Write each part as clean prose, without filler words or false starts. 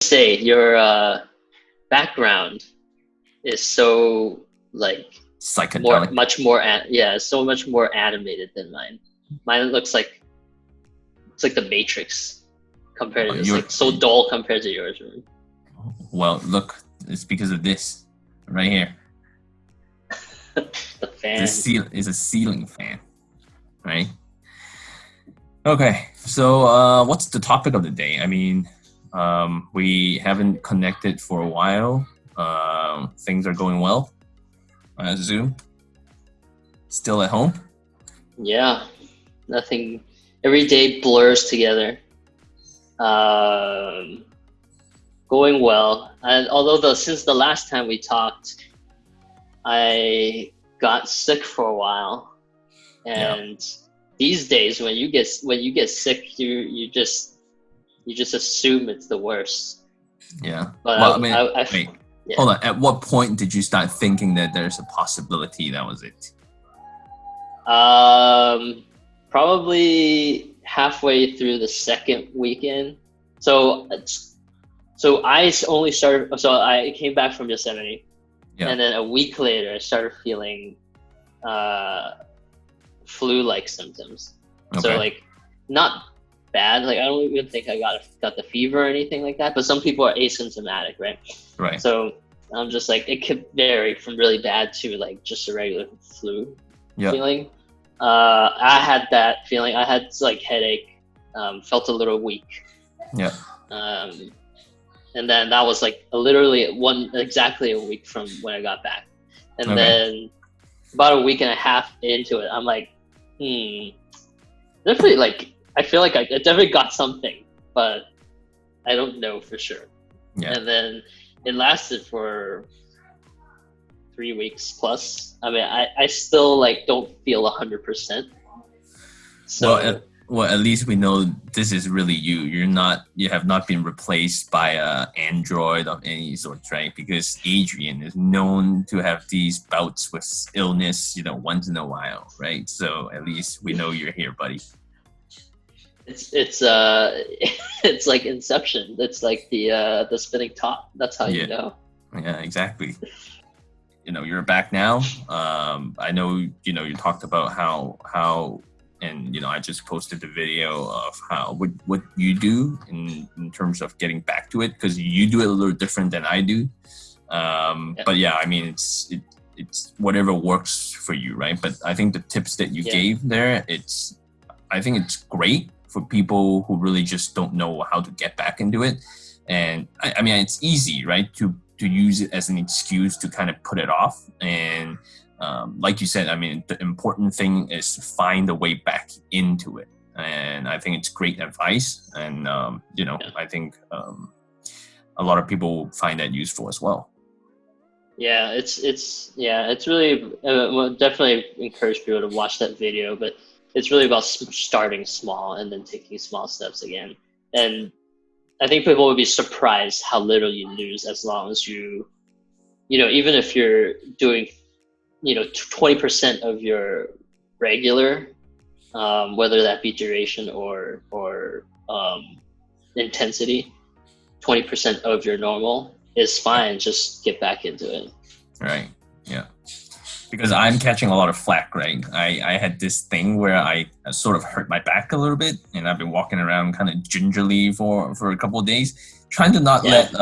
Say your background is so like psychedelic. so much more animated than mine. Mine looks like it's like the Matrix compared to it's like so dull compared to yours. Right? Well, look, it's because of this right here. The fan is a ceiling fan, right? Okay, so what's the topic of the day? I mean, we haven't connected for a while. Things are going well, I assume. Still at home? Yeah, nothing. Every day blurs together. Going well. And although since the last time we talked, I got sick for a while, and these days when you get sick, you just assume it's the worst. Yeah. But well, wait. Yeah. Hold on. At what point did you start thinking that there's a possibility that was it? Probably halfway through the second weekend. So I only started. So I came back from Yosemite, and then a week later I started feeling flu-like symptoms. Okay. So like not bad. Like I don't even think I got the fever or anything like that. But some people are asymptomatic, right? Right. So I'm just like, it could vary from really bad to like just a regular flu feeling. I had that feeling. I had like headache, felt a little weak. Yeah. And then that was like literally exactly a week from when I got back. And then about a week and a half into it, I'm like, definitely like, I feel like I definitely got something, but I don't know for sure. Yeah. And then it lasted for 3 weeks plus. I mean, I still like don't feel 100%. So well, at least we know this is really you. You have not been replaced by a android of any sort, right? Because Adrian is known to have these bouts with illness, once in a while, right? So at least we know you're here, buddy. It's like Inception. It's like the spinning top. That's how you know. Yeah, exactly. You're back now. I know you talked about how and I just posted the video of how what you do in terms of getting back to it, because you do it a little different than I do. But yeah, I mean it's whatever works for you, right? But I think the tips that you gave there, I think it's great for people who really just don't know how to get back into it. And I mean, it's easy, right, to use it as an excuse to kind of put it off. And like you said, I mean, the important thing is to find a way back into it. And I think it's great advice. And, I think a lot of people find that useful as well. Yeah, it's really, we'll definitely encourage people to watch that video, but it's really about starting small and then taking small steps again. And I think people would be surprised how little you lose as long as you even if you're doing, 20% of your regular, whether that be duration or intensity, 20% of your normal is fine. Just get back into it. Right. Yeah. Because I'm catching a lot of flack, right? I had this thing where I sort of hurt my back a little bit, and I've been walking around kind of gingerly for a couple of days, trying to not let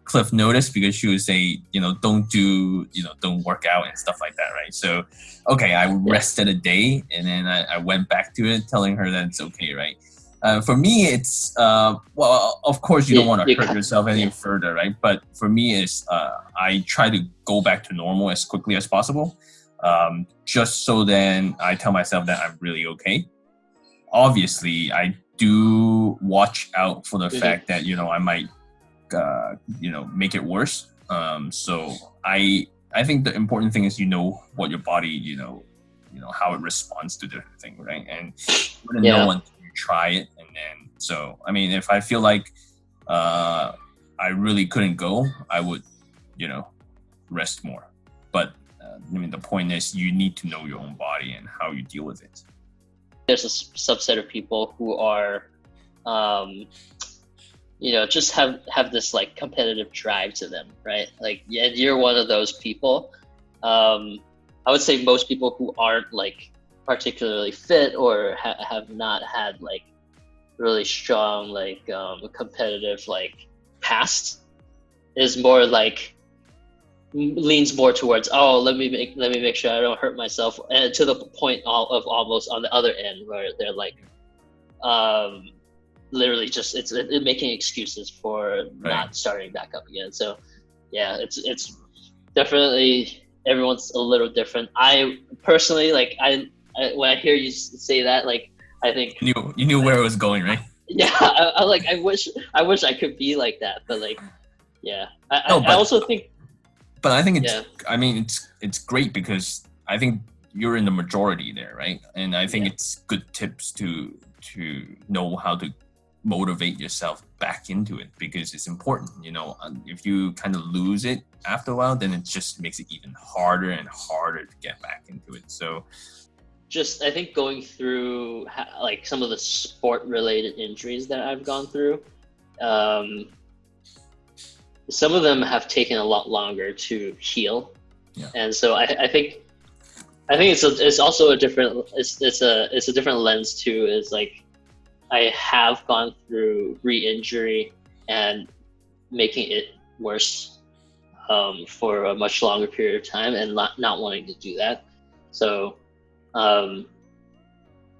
Cliff notice, because she would say, don't work out and stuff like that, right? So, okay, I rested a day, and then I went back to it, telling her that it's okay, right? For me, it's, well, of course, you don't want to hurt yourself any further, right? But for me, it's I try to go back to normal as quickly as possible, just so then I tell myself that I'm really okay. Obviously, I do watch out for the fact that, I might, make it worse. So I think the important thing is, what your body, how it responds to different things, right? And you want to know until you try it. And then, so, I mean, if I feel like I really couldn't go, I would, rest more. But the point is, you need to know your own body and how you deal with it. There's a subset of people who are just have this like competitive drive to them, right? Like, yeah, you're one of those people. I would say most people who aren't like particularly fit or have not had like really strong like competitive like past is more like leans more towards, oh, let me make sure I don't hurt myself, and to the point of almost on the other end where they're like literally just it's making excuses for not starting back up again. So yeah, it's definitely, everyone's a little different. I personally, like, I when I hear you say that, like, I think you knew where it was going, right? Yeah, I wish I could be like that, but like, yeah, I also think. But I think I mean, it's great because I think you're in the majority there, right? And I think it's good tips to know how to motivate yourself back into it, because it's important. If you kind of lose it after a while, then it just makes it even harder and harder to get back into it. So just, I think going through like some of the sport related injuries that I've gone through, some of them have taken a lot longer to heal. And so I think it's also a different, it's a different lens too, is like, I have gone through re-injury and making it worse for a much longer period of time, and not wanting to do that. So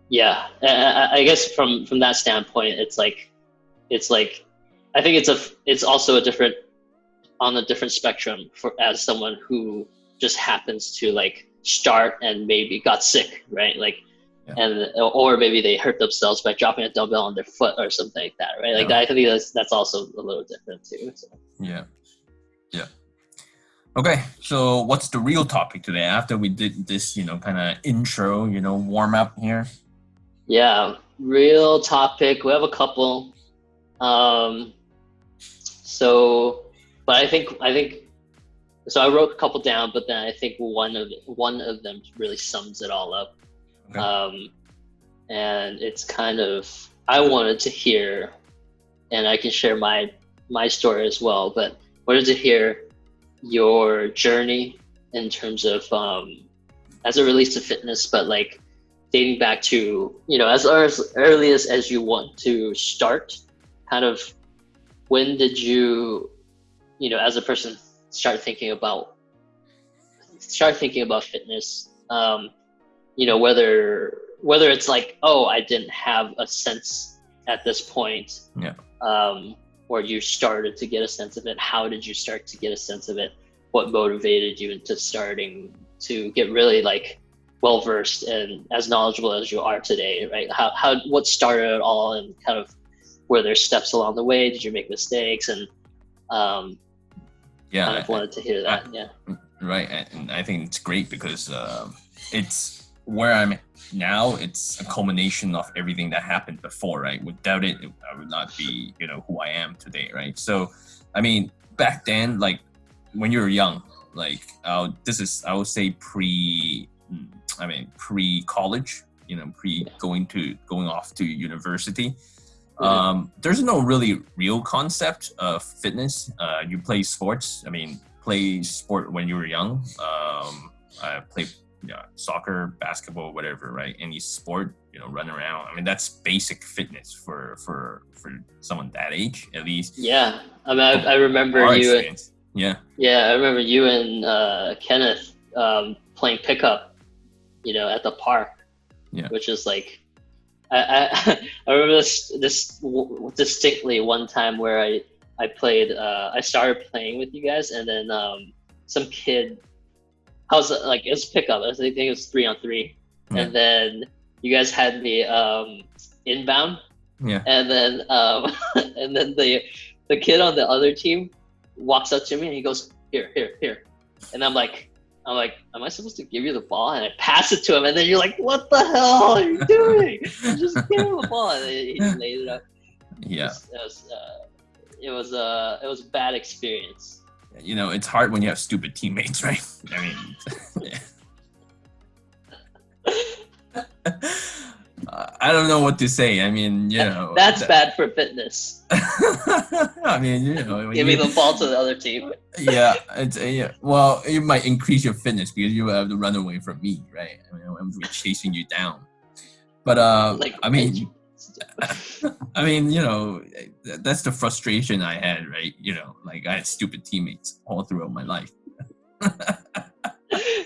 yeah, I guess from that standpoint, it's like I think it's also on a different spectrum as someone who just happens to like start and maybe got sick, right? Like, or maybe they hurt themselves by dropping a dumbbell on their foot or something like that, right? Like, I think that's also a little different too. So. Yeah. Okay, so what's the real topic today? After we did this, kind of intro, warm up here. Yeah, real topic. We have a couple. But I think so. I wrote a couple down, but then I think one of them really sums it all up. Okay. And it's kind of, I wanted to hear, and I can share my story as well, but wanted to hear your journey in terms of as it relates to fitness, but like dating back to as early as you want to start. Kind of, when did you as a person start thinking about fitness? Whether it's like, oh, I didn't have a sense at this point, or you started to get a sense of it. How did you start to get a sense of it? What motivated you into starting to get really like well versed and as knowledgeable as you are today, right? What started it all, and kind of were there steps along the way? Did you make mistakes? And kind of wanted to hear that. Right, and I think it's great because it's where I'm now. It's a culmination of everything that happened before, right? Without it, I would not be, who I am today, right? So, I mean, back then, like when you were young, like I would say pre-college, going off to university. There's no really real concept of fitness. You play sports. I mean, play sport when you were young. I played soccer, basketball, whatever, right? Any sport, run around. I mean, that's basic fitness for someone that age, at least. Yeah, I mean, I remember you. Experience. I remember you and Kenneth playing pickup, at the park. Which is like, I remember this distinctly one time where I played. I started playing with you guys, and then some kid. I was like, it was pickup. I think it was 3-on-3, and then you guys had me inbound. And then and then the kid on the other team walks up to me and he goes, here, and I'm like, am I supposed to give you the ball? And I pass it to him, and then you're like, what the hell are you doing? Just give him the ball, and he laid it up. It was a bad experience. It's hard when you have stupid teammates, right? I mean, I don't know what to say. I mean, you know, that's bad for fitness. I mean, you know, giving the ball to the other team. Yeah, well, it might increase your fitness because you have to run away from me, right? I mean, I'm chasing you down. But I mean, you know, that's the frustration I had, right? You know, like I had stupid teammates all throughout my life.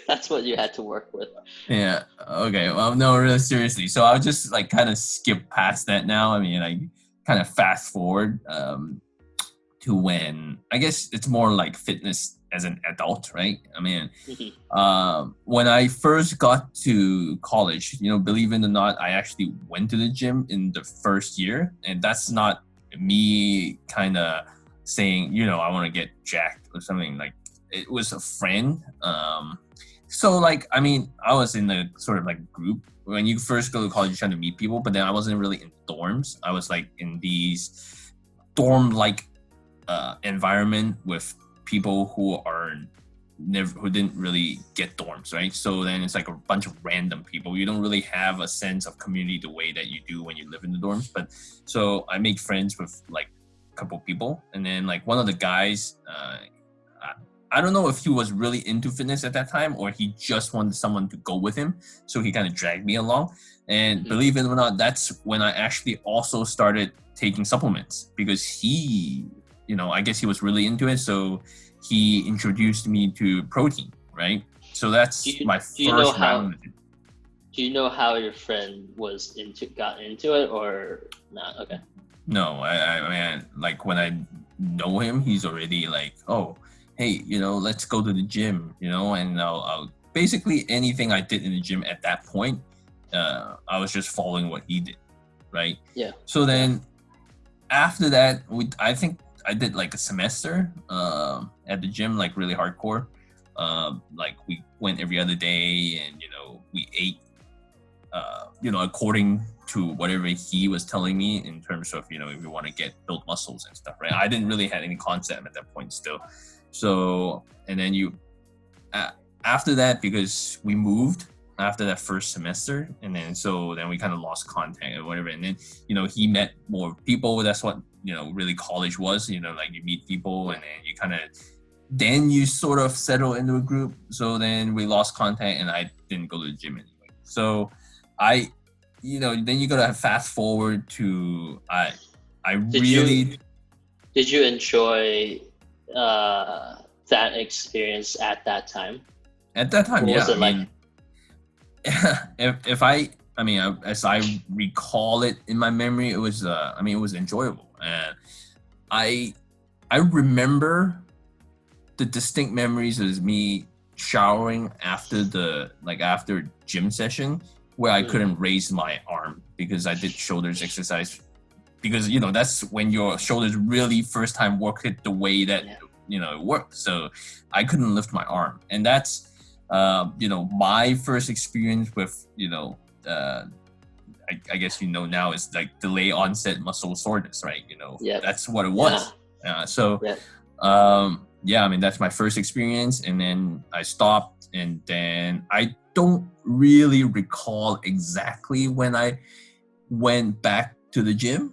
That's what you had to work with. Yeah. Okay. Well, no, really seriously. So I'll just like kind of skip past that now. I mean, I kind of fast forward to when I guess it's more like fitness as an adult, right? I mean, when I first got to college, you know, believe it or not, I actually went to the gym in the first year, and that's not me kind of saying, you know, I want to get jacked or something. Like it was a friend. So like, I mean, I was in a sort of like group. When you first go to college, you're trying to meet people, but then I wasn't really in dorms. I was like in these dorm-like environment with people who didn't really get dorms, right? So then it's like a bunch of random people. You don't really have a sense of community the way that you do when you live in the dorms. But so I made friends with like a couple people, and then like one of the guys, I don't know if he was really into fitness at that time or he just wanted someone to go with him. So he kind of dragged me along. And believe it or not, that's when I actually also started taking supplements because he, you know, I guess he was really into it. So he introduced me to protein, right? So that's my first round. Do you know how your friend got into it or not? Okay. No, I mean, like when I know him, he's already like, oh, hey, you know, let's go to the gym, you know, and I'll basically anything I did in the gym at that point, I was just following what he did, right? Yeah. So then after that, I think I did like a semester at the gym, like really hardcore. Like we went every other day and, you know, we ate, you know, according to whatever he was telling me in terms of, you know, if you want to build muscles and stuff, right? I didn't really have any concept at that point still. So, and then after that, because we moved after that first semester, and then we kind of lost contact or whatever. And then, you know, he met more people. That's what, you know, really college was, you know, like you meet people and then you sort of settle into a group. So then we lost contact and I didn't go to the gym anyway. So you know, then you gotta fast forward to, Did you enjoy that experience at that time? At that time, yeah. Was it like? As I recall it in my memory, it was it was enjoyable, and I remember the distinct memories as me showering after gym session where I couldn't raise my arm because I did shoulders exercise because, you know, that's when your shoulders really first time work it the way that you know it works. So I couldn't lift my arm, and that's you know, my first experience with, you know, I guess, you know, now is like delay onset muscle soreness, right? You know, that's what it was. I mean, that's my first experience, and then I stopped, and then I don't really recall exactly when I went back to the gym.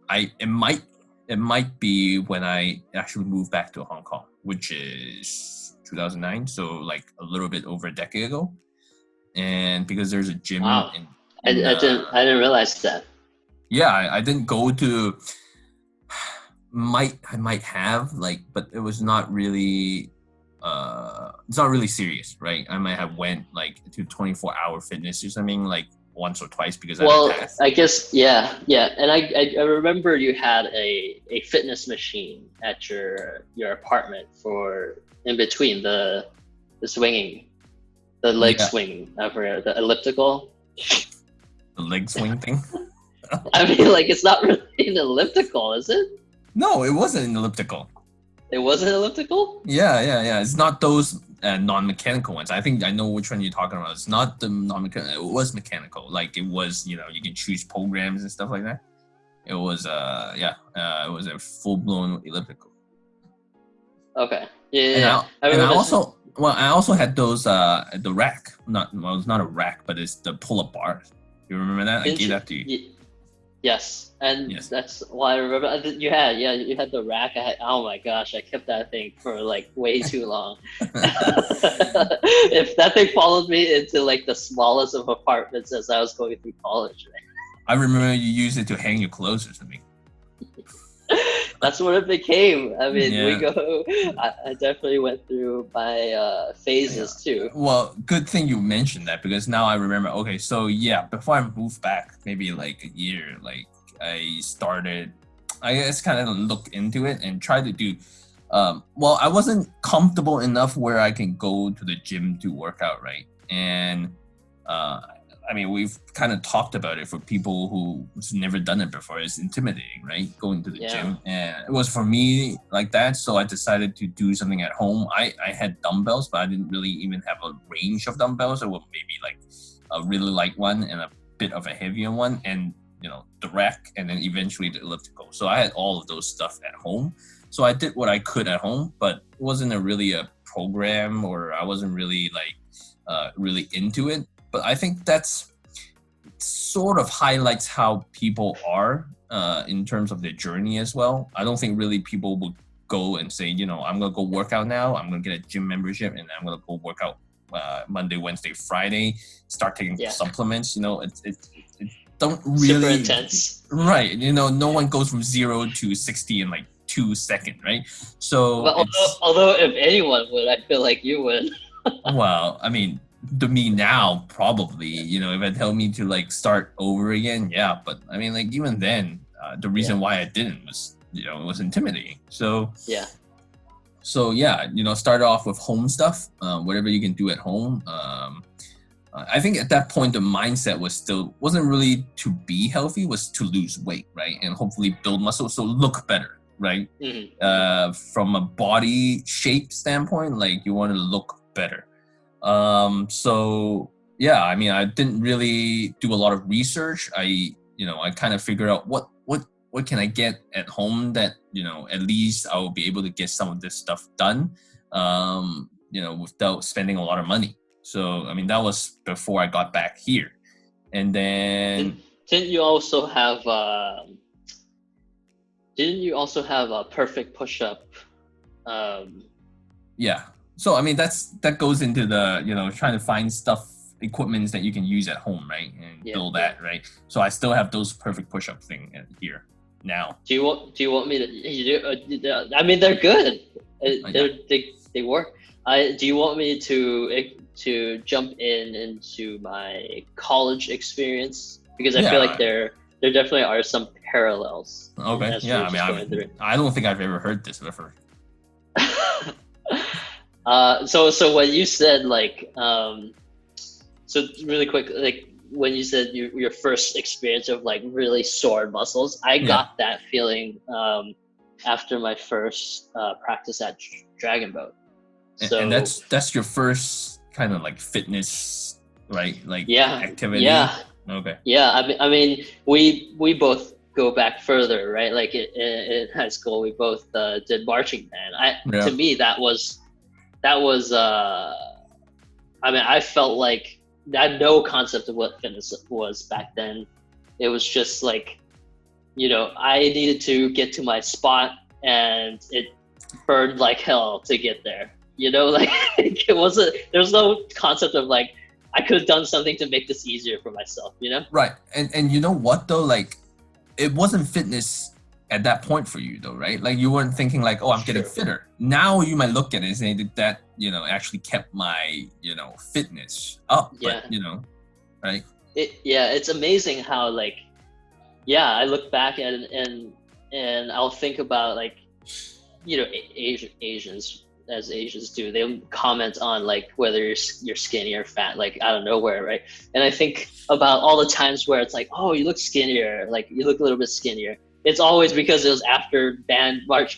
It might be when I actually moved back to Hong Kong, which is 2009, so like a little bit over a decade ago. And because there's a gym. Wow. I didn't realize that. Yeah, I didn't go to. I might have, like, but it was not really. It's not really serious, right? I might have went like to 24-hour fitness or something like once or twice because I guess yeah. And I remember you had a fitness machine at your apartment for in between the swinging, the leg swing, the elliptical. The leg swing thing. I mean, like, it's not really an elliptical, is it? No, it wasn't an elliptical. It wasn't elliptical? Yeah. It's not those non-mechanical ones. I think I know which one you're talking about. It's not the non-mechanical. It was mechanical. Like, it was, you know, you can choose programs and stuff like that. It was, it was a full-blown elliptical. Okay. Yeah. I also had those, the rack. It's not a rack, but it's the pull-up bars. You remember that? I gave that to you. Yes, and Yes. that's why I remember you had the rack. Oh my gosh, I kept that thing for like way too long. If that thing followed me into like the smallest of apartments as I was going through college. I remember you used it to hang your clothes or something. That's what it became. I mean, Yeah. I definitely went through my phases too. Well, good thing you mentioned that, because now I remember. Okay, so yeah, before I moved back, maybe like a year, like I started, I guess, kind of look into it and try to do. Well, I wasn't comfortable enough where I can go to the gym to work out, right? And I mean, we've kind of talked about it for people who's never done it before. It's intimidating, right? Going to the gym. And it was for me like that. So I decided to do something at home. I had dumbbells, but I didn't really even have a range of dumbbells. Or maybe like a really light one and a bit of a heavier one, and the rack, and then eventually the elliptical. So I had all of those stuff at home. So I did what I could at home, but it wasn't really a program, or I wasn't really really into it. But I think that's sort of highlights how people are in terms of their journey as well. I don't think really people would go and say, I'm going to go work out now. I'm going to get a gym membership and I'm going to go work out Monday, Wednesday, Friday, start taking supplements. It don't really... Super intense. Right. No one goes from 0 to 60 in like 2 seconds, right? So... Well, although if anyone would, I feel like you would. Well, I mean... To me now, probably, if it told me to like start over again, yeah. But I mean, like even then, the reason why I didn't was, it was intimidating. So yeah, start off with home stuff, whatever you can do at home. I think at that point, the mindset wasn't really to be healthy, was to lose weight, right? And hopefully build muscle, so look better, right? Mm-hmm. From a body shape standpoint, like you want to look better. So yeah, I mean, I didn't really do a lot of research. I kind of figured out what can I get at home that, at least I will be able to get some of this stuff done, without spending a lot of money. So, I mean, that was before I got back here. And then... Didn't you also have a perfect push-up? Yeah. So, I mean, that goes into the, trying to find equipments that you can use at home, right? And build that, right? So I still have those perfect push-up thing here now. Do you want me to, I mean, they're good. They work. Do you want me to jump into my college experience? Because I feel like there definitely are some parallels. Okay. Yeah. I mean, I don't think I've ever heard this before. So when you said so really quick, like when you said your first experience of like really sore muscles, I got that feeling after my first practice at Dragon Boat. So, and that's your first kind of like fitness, right? Like activity. Yeah. Okay. Yeah. I mean, we both go back further, right? Like in high school, we both did marching band. To me, that was I mean, I felt like I had no concept of what fitness was back then. It was just like, I needed to get to my spot and it burned like hell to get there. Like there was no concept of like, I could have done something to make this easier for myself, Right. And you know what though? Like it wasn't fitness at that point for you though, right? Like you weren't thinking like, oh, I'm getting fitter. Now you might look at it and say that, actually kept my, fitness up, but, right? It's amazing how like, I look back at it and I'll think about like, Asians, as Asians do, they'll comment on like whether you're skinny or fat, like out of nowhere, right? And I think about all the times where it's like, oh, you look skinnier, like you look a little bit skinnier. It's always because it was after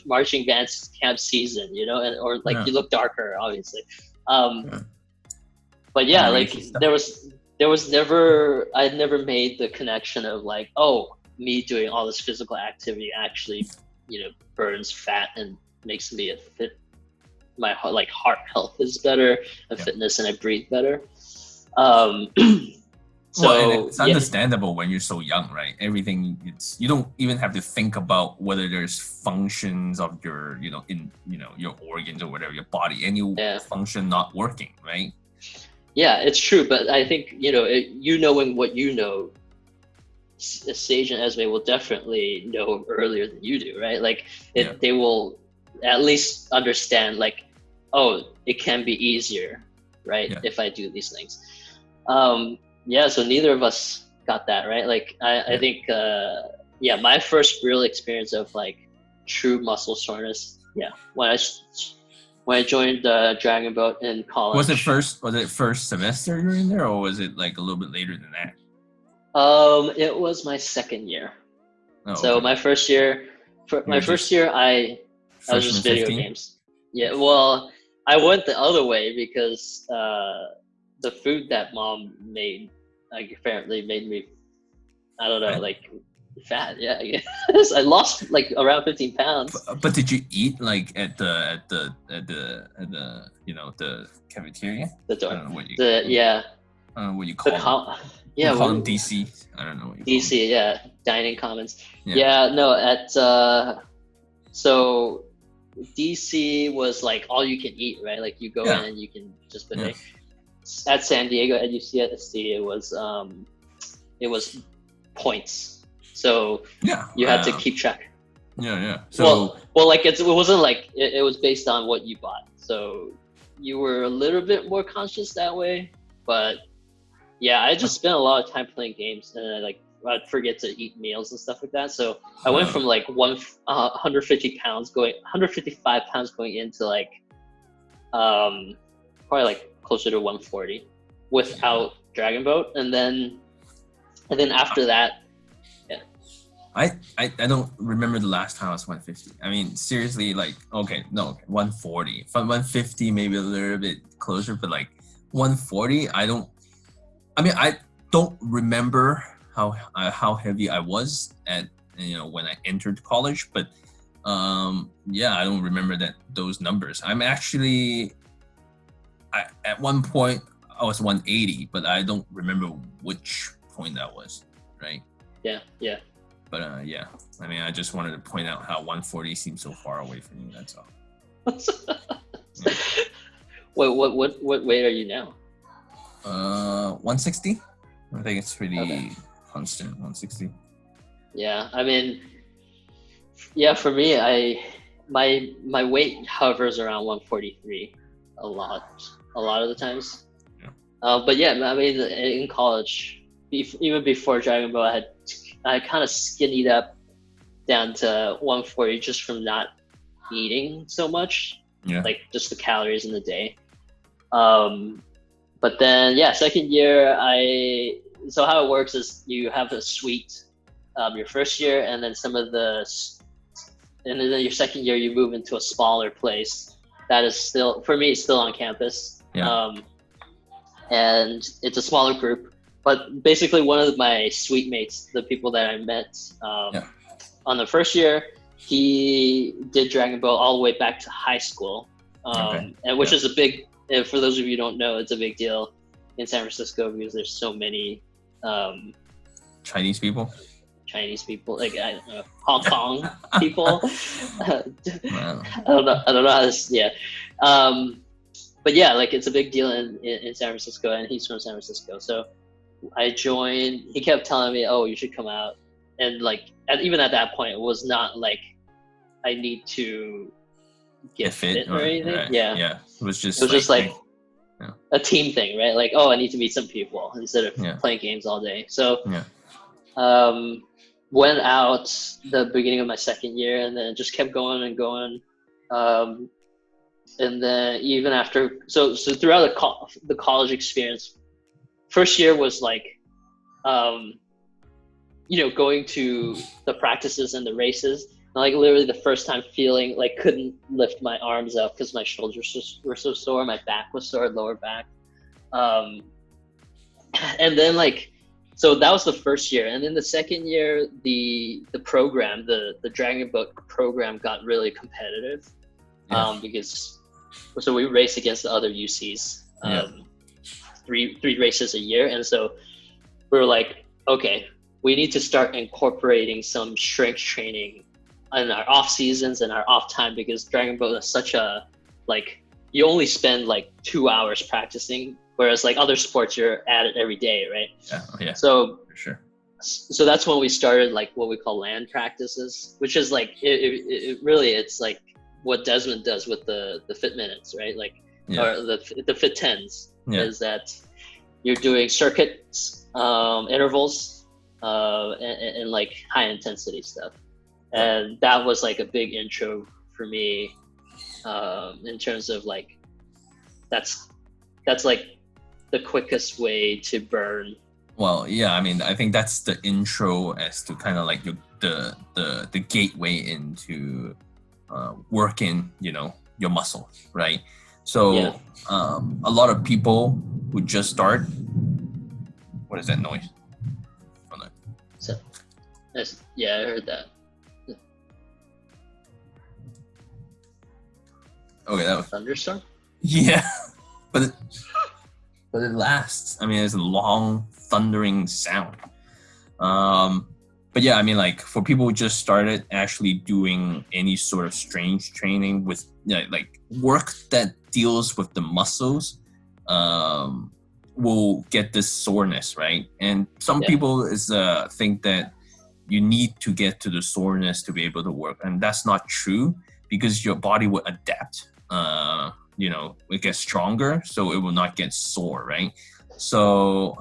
marching band camp season, or like you look darker, obviously. But yeah, like there was never, I never made the connection of like, oh, me doing all this physical activity actually, burns fat and makes me a fit. My like heart health is better and fitness, and I breathe better. So and it's understandable when you're so young, right? Everything, you don't even have to think about whether there's functions of your, your organs or whatever, your body, any function not working, right? Yeah, it's true. But I think, knowing what you know, Sage and Esme will definitely know earlier than you do, right? Like they will at least understand, like, oh, it can be easier, right? Yeah. If I do these things. So neither of us got that, right? Like I think, my first real experience of like true muscle soreness, when I joined Dragon Boat in college. Was it first semester you were in there, or was it like a little bit later than that? It was my second year. Oh, so okay. my first year, I was just video 15? Games. Yeah, well, I went the other way because the food that mom made apparently made me, I don't know, like fat. Yeah, I guess. I lost like around 15 pounds. But did you eat like at the the cafeteria? The door. I don't know what you I don't know what you call them. Yeah, we call them DC. I don't know what you call DC. Yeah, dining commons. No, at so DC was like all you can eat, right? Like you go in and you can just put it. At San Diego, at UCSD, it was points. So you had to keep track. Yeah. So well, like it wasn't like it was based on what you bought. So you were a little bit more conscious that way. But yeah, I just spent a lot of time playing games, and I'd forget to eat meals and stuff like that. So I went from like 155 pounds going into like probably like closer to 140 without Dragon Boat, and then after that. I don't remember the last time I was 150. I mean, seriously, like, 140. From 150, maybe a little bit closer, but like 140, I don't remember how heavy I was at, when I entered college, but I don't remember those numbers. I'm actually, at one point I was 180, but I don't remember which point that was, right? Yeah. But I just wanted to point out how 140 seems so far away from you. That's all. What weight are you now? 160. I think it's pretty constant. 160. Yeah, I mean, for me, my weight hovers around 143 a lot of the times. Yeah. But I mean, in college, even before Dragon Ball, I kind of skinnied up down to 140 just from not eating so much, like just the calories in the day. But then, second year, so how it works is you have a suite your first year, and then and then your second year you move into a smaller place that is still, for me, still on campus. Yeah. And it's a smaller group. But basically, one of my suite mates, the people that I met on the first year, he did Dragon Ball all the way back to high school, and which is a big. For those of you who don't know, it's a big deal in San Francisco because there's so many Chinese people, like I don't know, Hong Kong people. Wow. I don't know how this. But like it's a big deal in San Francisco, and he's from San Francisco, so. I joined. He kept telling me, "Oh, you should come out," and like, even at that point, it was not like I need to get fit or anything. Right. Yeah. It was just like a team thing, right? Like, oh, I need to meet some people instead of playing games all day. So, went out the beginning of my second year, and then just kept going and going. And then even after, so throughout the college experience. First year was like, going to the practices and the races. And like literally the first time feeling like couldn't lift my arms up because my shoulders were so sore, my back was sore, lower back. And then so that was the first year. And then the second year, the program, the Dragon Boat program got really competitive because we race against the other UCs. Three races a year, and so we were like, okay, we need to start incorporating some strength training in our off seasons and our off time, because Dragon Boat is such a, like, you only spend like 2 hours practicing, whereas like other sports you're at it every day, right? Yeah. So for sure. So that's when we started like what we call land practices, which is like it really, it's like what Desmond does with the Fit Minutes, right? Like, or the Fit 10s, is that you're doing circuits, intervals, and like high intensity stuff. And that was like a big intro for me, in terms of like, that's like the quickest way to burn. Well, yeah, I mean, I think that's the intro as to kind of like the gateway into working, you know, your muscle, right? So a lot of people who just start, what is that noise? Hold on. So, yeah, I heard that. Okay, that was thunderstorm. Yeah, but it lasts. I mean, it's a long thundering sound. But yeah, I mean, like for people who just started actually doing any sort of strength training with like work that deals with the muscles, will get this soreness, right? And some people think that you need to get to the soreness to be able to work, and that's not true, because your body will adapt. You know, it gets stronger, so it will not get sore, right? So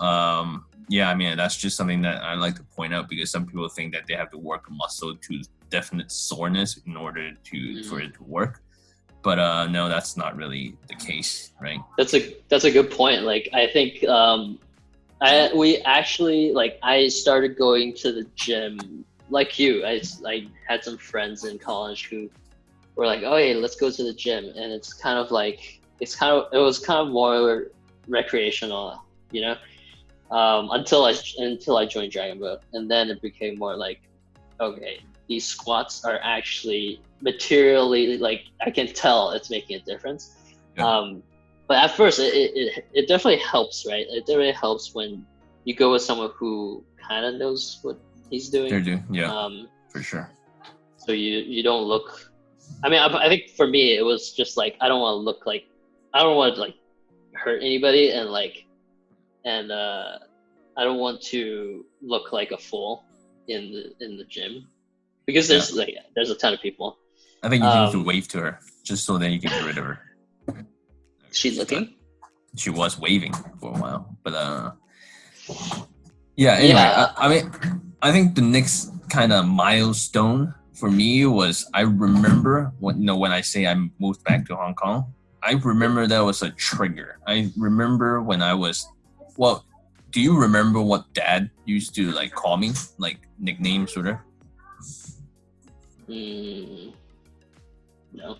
yeah, I mean, that's just something that I like to point out, because some people think that they have to work a muscle to definite soreness in order to for it to work. But no, that's not really the case, right? That's a good point. Like, I think we actually, like, I started going to the gym like you. I had some friends in college who were like, oh, hey, let's go to the gym. And it's kind of like, it was kind of more recreational, you know, until I joined Dragon Boat. And then it became more like, okay, these squats are actually materially, like, I can tell it's making a difference. Yeah. But at first it definitely helps, right? It definitely helps when you go with someone who kind of knows what he's doing. They're doing, yeah, for sure. So you don't look, I mean, I think for me, it was just like, I don't want to like hurt anybody, and I don't want to look like a fool in the gym, because there's a ton of people. I think you need to wave to her just so that you can get rid of her. She's looking? She was waving for a while, but yeah, anyway, I mean, I think the next kind of milestone for me was, I remember when I say I moved back to Hong Kong, I remember that was a trigger. I remember when I was, well, do you remember what Dad used to like call me, like nickname sort of? No.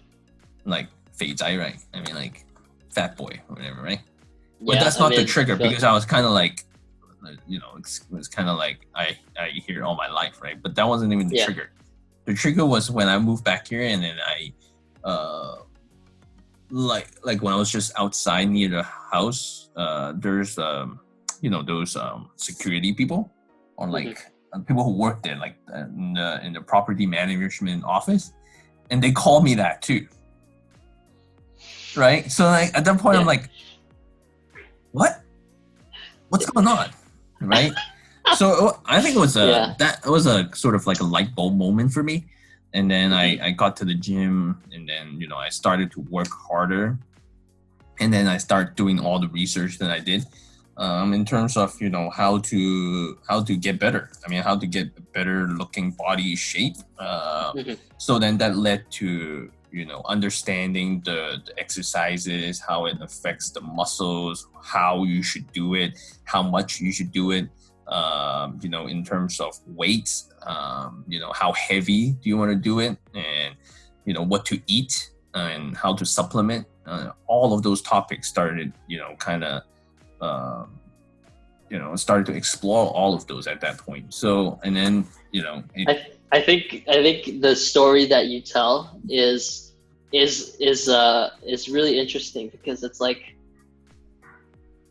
Like 肥仔, right? I mean, like fat boy or whatever, right? But that's not the trigger, because I was kind of like, you know, it was kind of like I hear it all my life, right? But that wasn't even the trigger. The trigger was when I moved back here, and then I like when I was just outside near the house, there's you know, those security people, or like people who work there, like in the property management office, and they call me that too, right? So like at that point, I'm like, what's going on, right? So I think it was that was a sort of like a light bulb moment for me. And then I got to the gym, and then, you know, I started to work harder, and then I started doing all the research that I did in terms of, you know, how to get better. I mean, how to get a better looking body shape. So then that led to, you know, understanding the exercises, how it affects the muscles, how you should do it, how much you should do it. You know, in terms of weights, you know, how heavy do you want to do it, and, you know, what to eat and how to supplement. All of those topics started, you know, kind of, you know, started to explore all of those at that point. So, and then, you know, I think the story that you tell is really interesting, because it's like,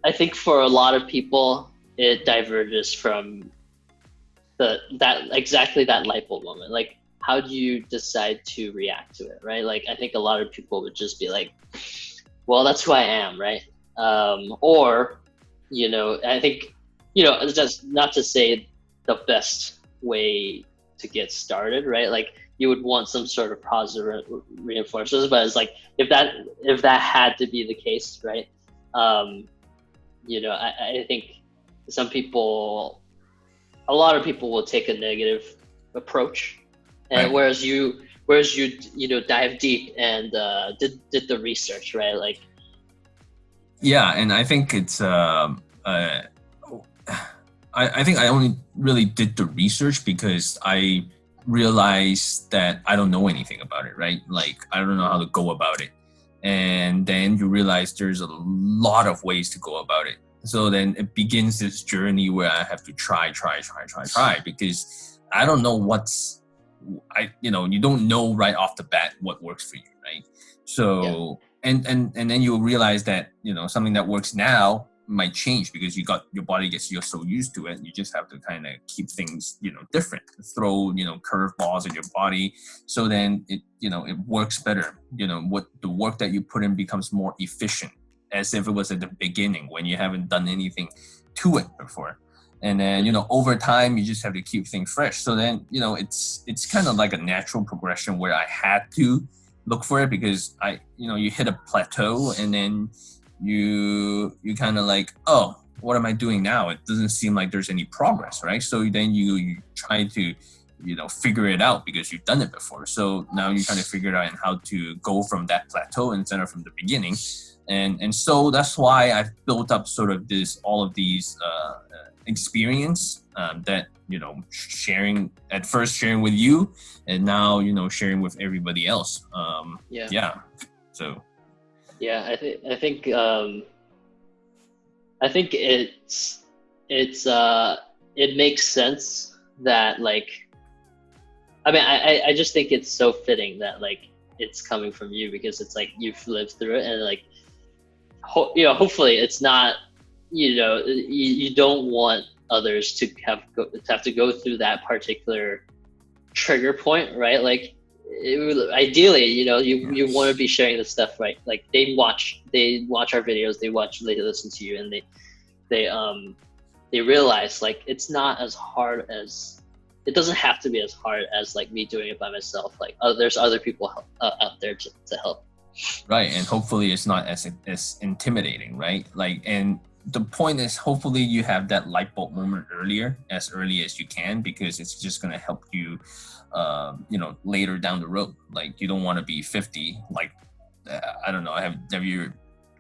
I think for a lot of people, it diverges from that light bulb moment. Like, how do you decide to react to it, right? Like, I think a lot of people would just be like, well, that's who I am, right? Or, you know, I think, you know, it's just not to say the best way to get started, right? Like, you would want some sort of positive reinforcements, but it's like, if that had to be the case, right? You know, I think a lot of people will take a negative approach, and right. whereas you know, dive deep and did the research, right? Like, yeah, and I think it's I think I only really did the research because I realized that I don't know anything about it, right? Like, I don't know how to go about it. And then you realize there's a lot of ways to go about it. So then it begins this journey where I have to try because I don't know you don't know right off the bat what works for you, right? So, and then you'll realize that, you know, something that works now might change because your body you're so used to it. You just have to kind of keep things, you know, different, throw, you know, curveballs at your body. So then it works better. You know, what the work that you put in becomes more efficient, as if it was at the beginning when you haven't done anything to it before. And then, you know, over time, you just have to keep things fresh. So then, you know, it's kind of like a natural progression where I had to look for it because you hit a plateau and then you kind of like, oh, what am I doing now? It doesn't seem like there's any progress, right? So then you try to, you know, figure it out because you've done it before. So now you're trying to figure out how to go from that plateau instead of from the beginning. And so that's why I've built up sort of all of these experience that, you know, sharing with you, and now, you know, sharing with everybody else. So yeah, I think it makes sense that, like, I mean, I just think it's so fitting that, like, it's coming from you because it's like you've lived through it, and like, you know, hopefully it's not, you know, you don't want others to have to go through that particular trigger point, right? Like, ideally, you know, you want to be sharing this stuff, right? Like, they watch our videos, they listen to you, and they realize, like, it's not as hard as, it doesn't have to be as hard as, like, me doing it by myself. Like, there's other people out there to help. Right, and hopefully it's not as intimidating, right? Like, and the point is, hopefully you have that light bulb moment as early as you can, because it's just going to help you, you know, later down the road. Like, you don't want to be 50. Like, I don't know. Have you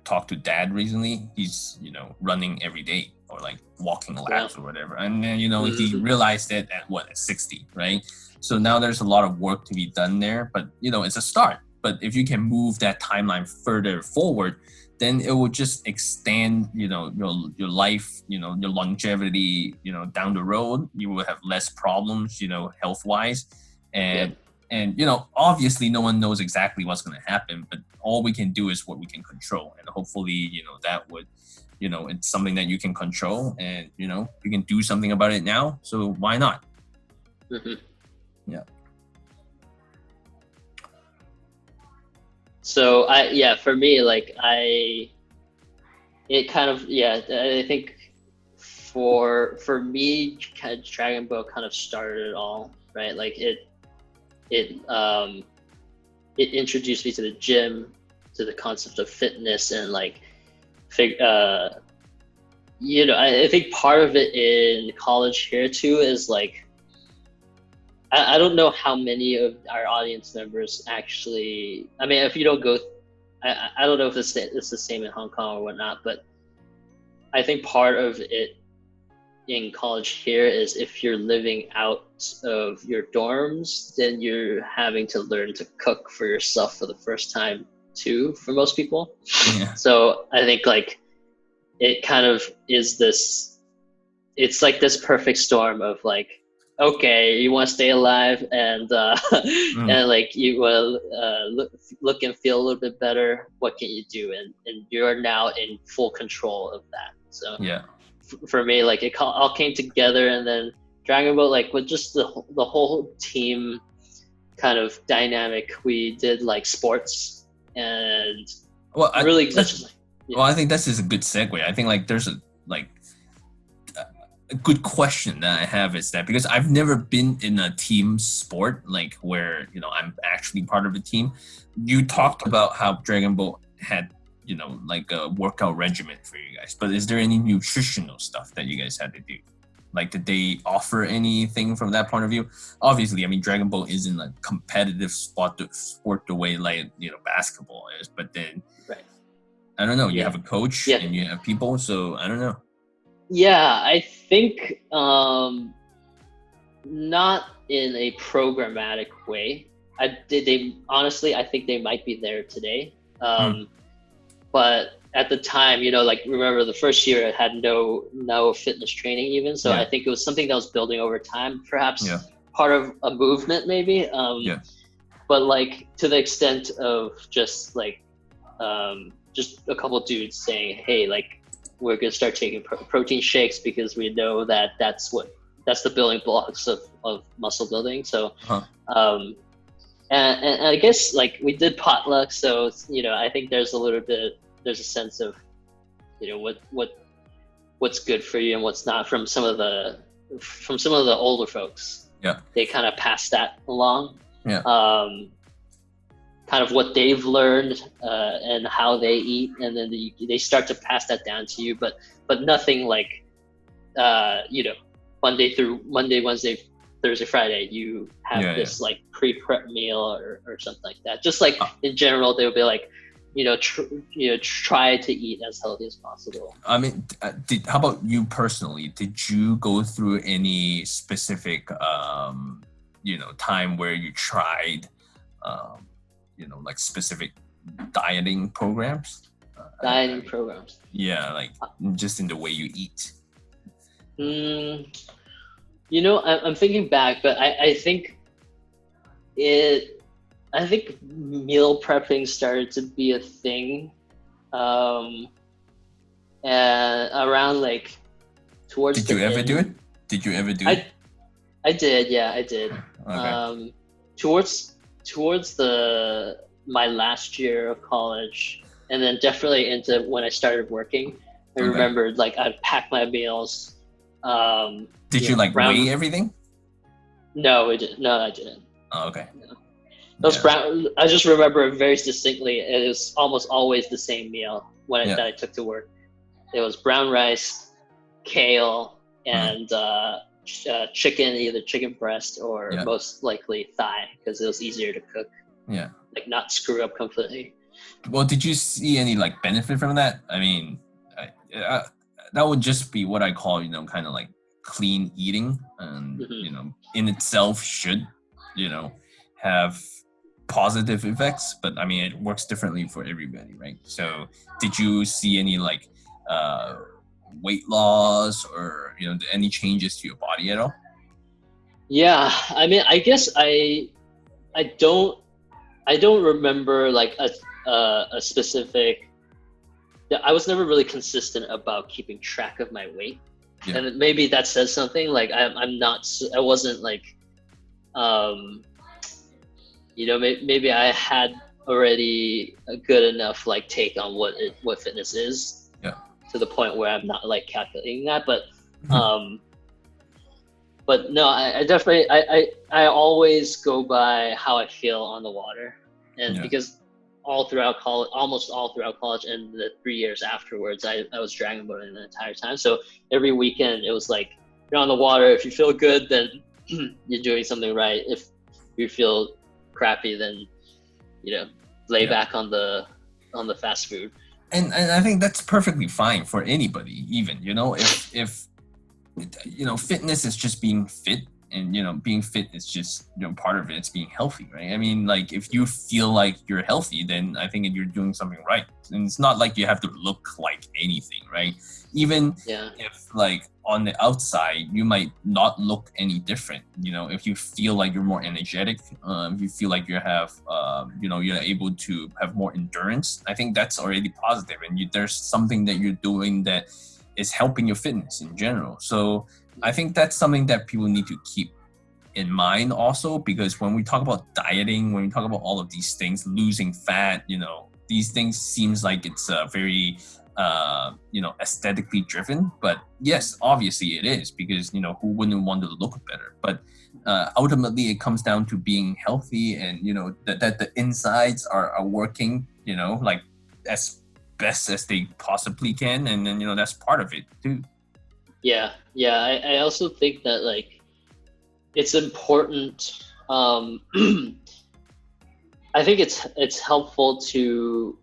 talked to Dad recently? He's, you know, running every day or like walking laps or whatever. And then, you know, he realized it at 60, right? So now there's a lot of work to be done there, but, you know, it's a start. But if you can move that timeline further forward, then it will just extend, you know, your life, you know, your longevity, you know, down the road. You will have less problems, you know, health-wise. And you know, obviously no one knows exactly what's going to happen, but all we can do is what we can control. And hopefully, you know, that would, you know, it's something that you can control, and, you know, you can do something about it now. So why not? Yeah. So for me, like, I think for me, kind of Dragon Boat kind of started it all, right? Like, it introduced me to the gym, to the concept of fitness, and like, you know, I think part of it in college here too is like, I don't know how many of our audience members actually, I mean, if you don't go, I don't know if it's the same in Hong Kong or whatnot, but I think part of it in college here is if you're living out of your dorms, then you're having to learn to cook for yourself for the first time too, for most people. Yeah. So I think, like, it kind of is it's like this perfect storm of, like, okay, you want to stay alive, and and like, you want to look and feel a little bit better. What can you do? And you're now in full control of that. So for me, like it all came together, and then Dragon Boat, like with just the whole team kind of dynamic, we did like sports and really just well, I think this is a good segue. I think like there's a good question that I have is that because I've never been in a team sport like where I'm actually part of a team. You talked about how Dragon Boat had like a workout regimen for you guys, but is there any nutritional stuff that you guys had to do? Like, did they offer anything from that point of view? Obviously, I mean, Dragon Boat isn't a competitive sport the way like basketball is, but then I don't know. You have a coach and you have people, so I don't know. Yeah, I think not in a programmatic way. Honestly, I think they might be there today. But at the time, like remember the first year it had no fitness training even. So I think it was something that was building over time, perhaps part of a movement maybe. But like to the extent of just like just a couple of dudes saying, hey, like we're gonna start taking protein shakes because we know that that's the building blocks of muscle building. So and I guess like we did potluck, so I think there's a sense of what's good for you and what's not from some of the older folks. They kind of pass that along. Kind of what they've learned and how they eat, and then they start to pass that down to you, but nothing like Monday, Wednesday, Thursday, Friday you have this like pre-prep meal or something like that. Just like in general, they would be like try to eat as healthy as possible. I mean, how about you personally? Did you go through any specific time where you tried like specific dieting programs? Programs. Yeah, like just in the way you eat. I'm thinking back, but I think meal prepping started to be a thing, and around like towards. Did you ever do it? I did. Yeah, I did. Okay. Towards my last year of college, and then definitely into when I started working, I remembered like I'd pack my meals. Did you like weigh everything? No, I didn't. Oh, okay. No. Those brown. I just remember it very distinctly. It was almost always the same meal that I took to work. It was brown rice, kale, and chicken, either chicken breast or most likely thigh, because it was easier to cook. Yeah. Like not screw up completely. Well, did you see any like benefit from that? I mean, that would just be what I call, kind of like clean eating, and in itself should, have positive effects, but I mean, it works differently for everybody, right? So did you see any like weight loss or any changes to your body at all? Yeah, I mean, I guess I don't remember like a specific. I was never really consistent about keeping track of my weight, and maybe that says something. Like I wasn't like maybe I had already a good enough like take on what fitness is, to the point where I'm not like calculating that. But but no, I definitely I always go by how I feel on the water, and because almost all throughout college and the 3 years afterwards, I was dragon boating the entire time. So every weekend it was like, you're on the water. If you feel good, then you're doing something right. If you feel crappy, then lay back on the fast food. And I think that's perfectly fine for anybody, even if fitness is just being fit, and being fit is just part of it. It's being healthy, right? I mean, like if you feel like you're healthy, then I think you're doing something right. And it's not like you have to look like anything, right? Even if like on the outside you might not look any different, if you feel like you're more energetic, if you feel like you have you're able to have more endurance, I think that's already positive, and there's something that you're doing that is helping your fitness in general. So I think that's something that people need to keep in mind also, because when we talk about dieting, when we talk about all of these things, losing fat, these things seems like it's very aesthetically driven. But yes, obviously it is, because who wouldn't want to look better? But ultimately it comes down to being healthy, and that the insides are working like as best as they possibly can, and then that's part of it too. I also think that like it's important. I think it's helpful to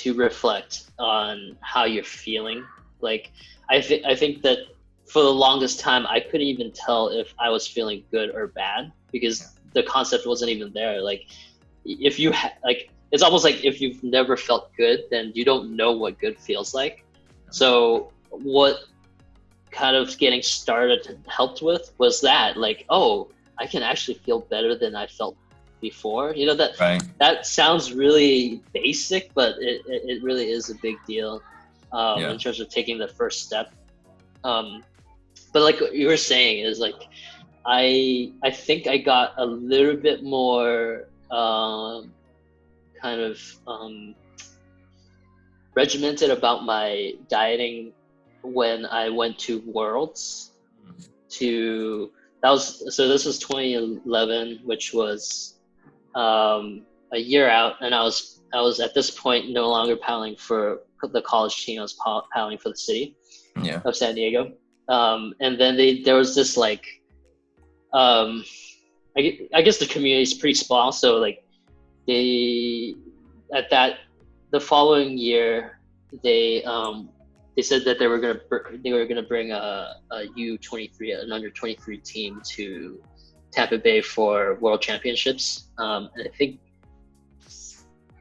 reflect on how you're feeling. Like I think that for the longest time I couldn't even tell if I was feeling good or bad, because the concept wasn't even there. Like if you it's almost like if you've never felt good, then you don't know what good feels like. So what kind of getting started helped with was that, like, oh, I can actually feel better than I felt before. That sounds really basic, but it really is a big deal in terms of taking the first step. But like what you were saying is like, I think I got a little bit more kind of regimented about my dieting when I went to Worlds. This was 2011, which was a year out, and I was at this point no longer paddling for the college team. I was paddling for the city of San Diego. And then there was this like, I guess the community is pretty small, so like the following year they said that they were gonna bring a U23, an under 23 team to Tampa Bay for World Championships. And I think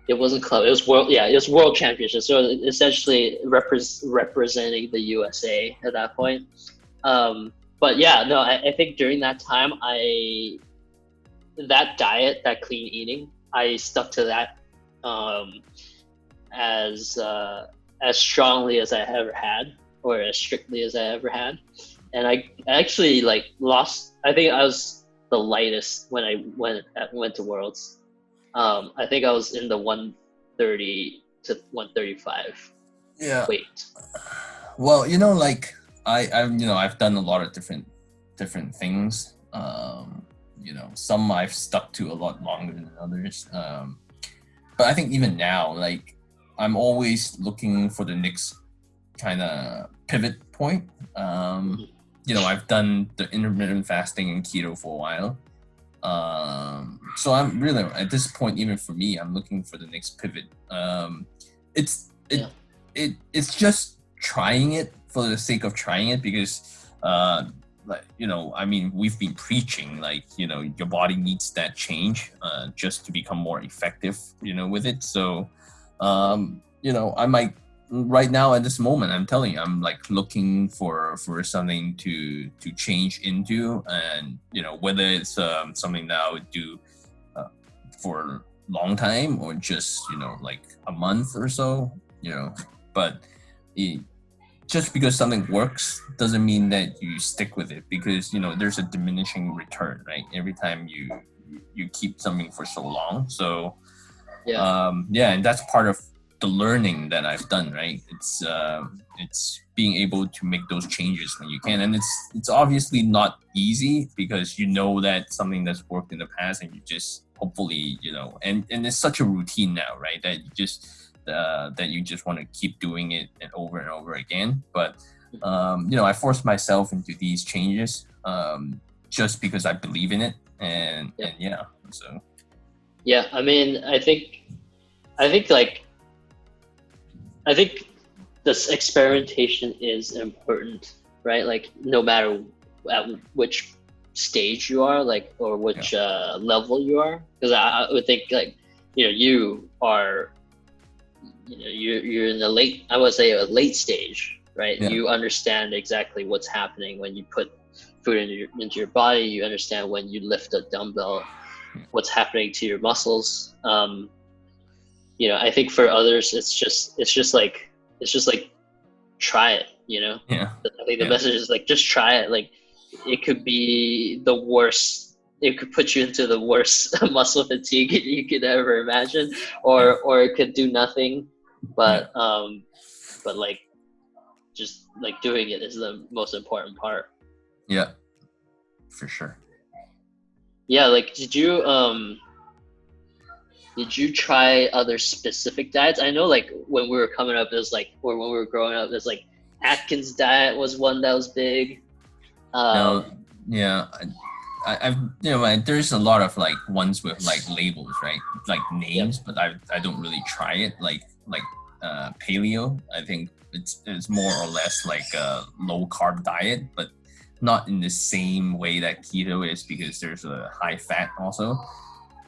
it wasn't club, it was World Championships. So essentially representing the USA at that point. But I think during that time, that diet, that clean eating, I stuck to that as strongly as I ever had, or as strictly as I ever had. And I actually like lost, I think I was the lightest when I went to Worlds. I think I was in the 130 to 135 weight. Well, like I've done a lot of different things. Some I've stuck to a lot longer than others. But I think even now, like I'm always looking for the next kind of pivot point. I've done the intermittent fasting and keto for a while. So I'm really, at this point, even for me, I'm looking for the next pivot. It's just trying it for the sake of trying it, because we've been preaching like, your body needs that change just to become more effective, with it. So, I might, right now at this moment, I'm telling you, I'm like looking for something to change into, and whether it's something that I would do for a long time, or just like a month or so, but just because something works doesn't mean that you stick with it, because there's a diminishing return, right? Every time you keep something for so long. So and that's part of the learning that I've done, right? It's being able to make those changes when you can, and it's obviously not easy, because that something that's worked in the past, and you just hopefully and it's such a routine now, right, that you just want to keep doing it and over again. But I forced myself into these changes just because I believe in it, and so I mean, I think this experimentation is important, right? Like no matter at which stage you are, like, or which level you are, because I would think like you are you're in a late stage, right? You understand exactly what's happening when you put food into your body. You understand when you lift a dumbbell, what's happening to your muscles. I think for others, it's just like try it, you know? Yeah. I think the message is like, just try it. Like, it could be the worst. It could put you into the worst muscle fatigue you could ever imagine, or it could do nothing. But like, just like doing it is the most important part. Yeah, for sure. Yeah, like did you try other specific diets? I know like when we were coming up, it was like, or when we were growing up, there's like Atkins diet was one that was big. No, yeah, I've there's a lot of like ones with like labels, right? Like names, but I don't really try it. Like paleo, I think it's more or less like a low carb diet, but not in the same way that keto is, because there's a high fat also.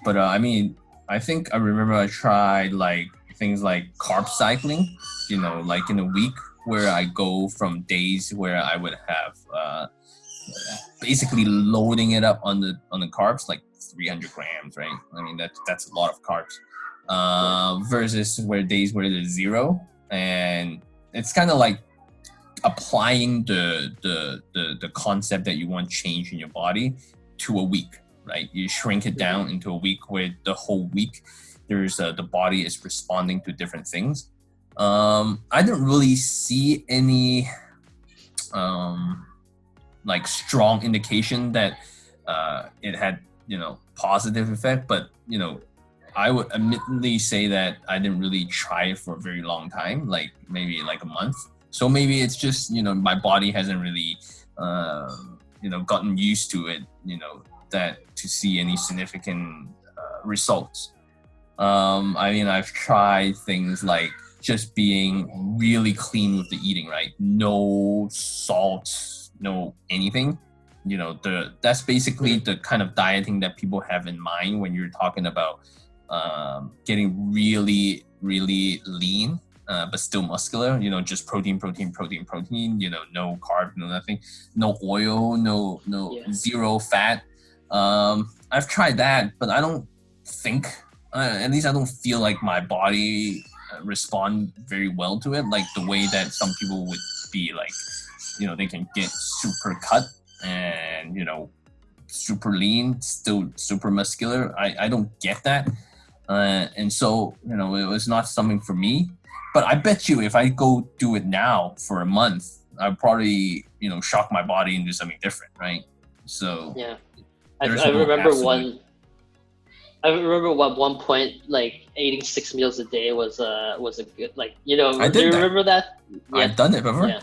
But I mean, I think I remember I tried like things like carb cycling, you know, like in a week where I go from days where I would have basically loading it up on the carbs, like 300 grams, right? I mean, that's a lot of carbs, versus days where there's zero. And it's kind of like applying the concept that you want change in your body to a week, right? You shrink it down into a week where the whole week there's the body is responding to different things. I didn't really see any like strong indication that it had, you know, positive effect, but you know, I would admittedly say that I didn't really try it for a very long time, like maybe like a month. So maybe it's just, you know, my body hasn't really, you know, gotten used to it, you know, that to see any significant results. I mean, I've tried things like just being really clean with the eating, right? No salt, no anything. You know, that's basically the kind of dieting that people have in mind when you're talking about getting really, really lean, but still muscular, you know, just protein, you know, no carb, no nothing, no oil, no zero fat. I've tried that, but I don't think, at least I don't feel like my body respond very well to it, like the way that some people would be like, you know, they can get super cut and, you know, super lean, still super muscular. I don't get that. And so, you know, it was not something for me. But I bet you if I go do it now for a month, I'll probably, you know, shock my body and do something different, right? So yeah, I remember at one point, like eating 6 meals a day was a good, like, you know, do you remember that? Yeah. I've done it before. Yeah.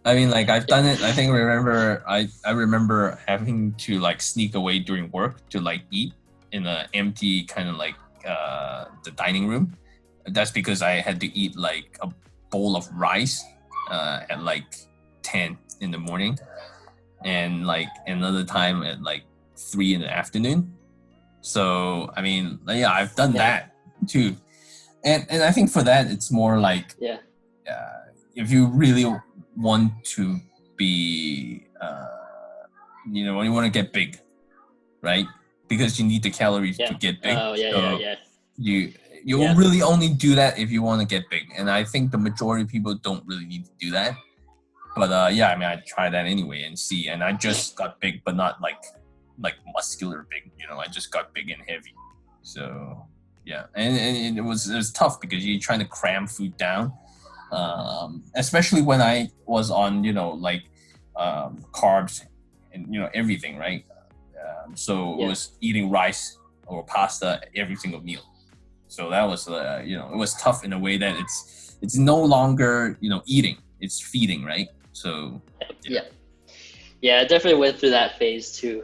I mean, like I've done it. I think I remember having to like sneak away during work to like eat in an empty kind of like the dining room. That's because I had to eat like a bowl of rice at like 10 in the morning, and like another time at like 3 in the afternoon. So I mean, yeah, I've done that too, and I think for that it's more like if you really want to be, you know, when you want to get big, right? Because you need the calories to get big. You really only do that if you want to get big, and I think the majority of people don't really need to do that. But yeah, I mean, I tried that anyway and see, and I just got big, but not like muscular big. You know, I just got big and heavy. So yeah, and it was tough because you're trying to cram food down, especially when I was on, you know, like carbs and, you know, everything, right? So it was eating rice or pasta every single meal. So that was, you know, it was tough in a way that it's no longer, you know, eating, it's feeding, right? So yeah, I definitely went through that phase too.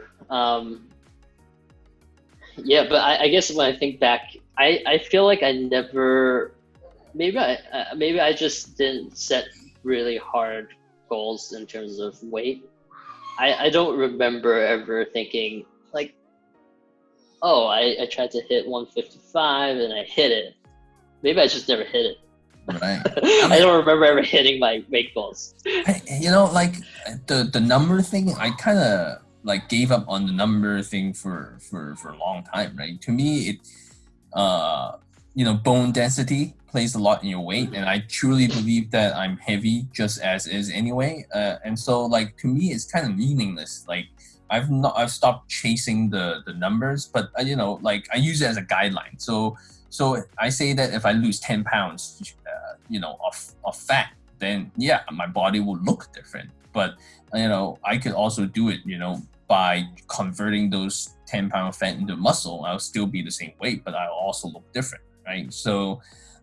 Yeah, but I guess when I think back, I feel like I never, maybe I just didn't set really hard goals in terms of weight. I don't remember ever thinking like, oh, I tried to hit 155 and I hit it. Maybe I just never hit it. Right. I don't remember ever hitting my weight goals. You know, like the number thing, I kind of like gave up on the number thing for a long time, right? To me, bone density plays a lot in your weight, and I truly believe that I'm heavy just as is anyway. And so like to me, it's kind of meaningless. Like I've stopped chasing the numbers, but like I use it as a guideline. So I say that if I lose 10 pounds, of fat, then yeah, my body will look different. But I could also do it, by converting those 10-pound fat into muscle. I'll still be the same weight, but I'll also look different, right? So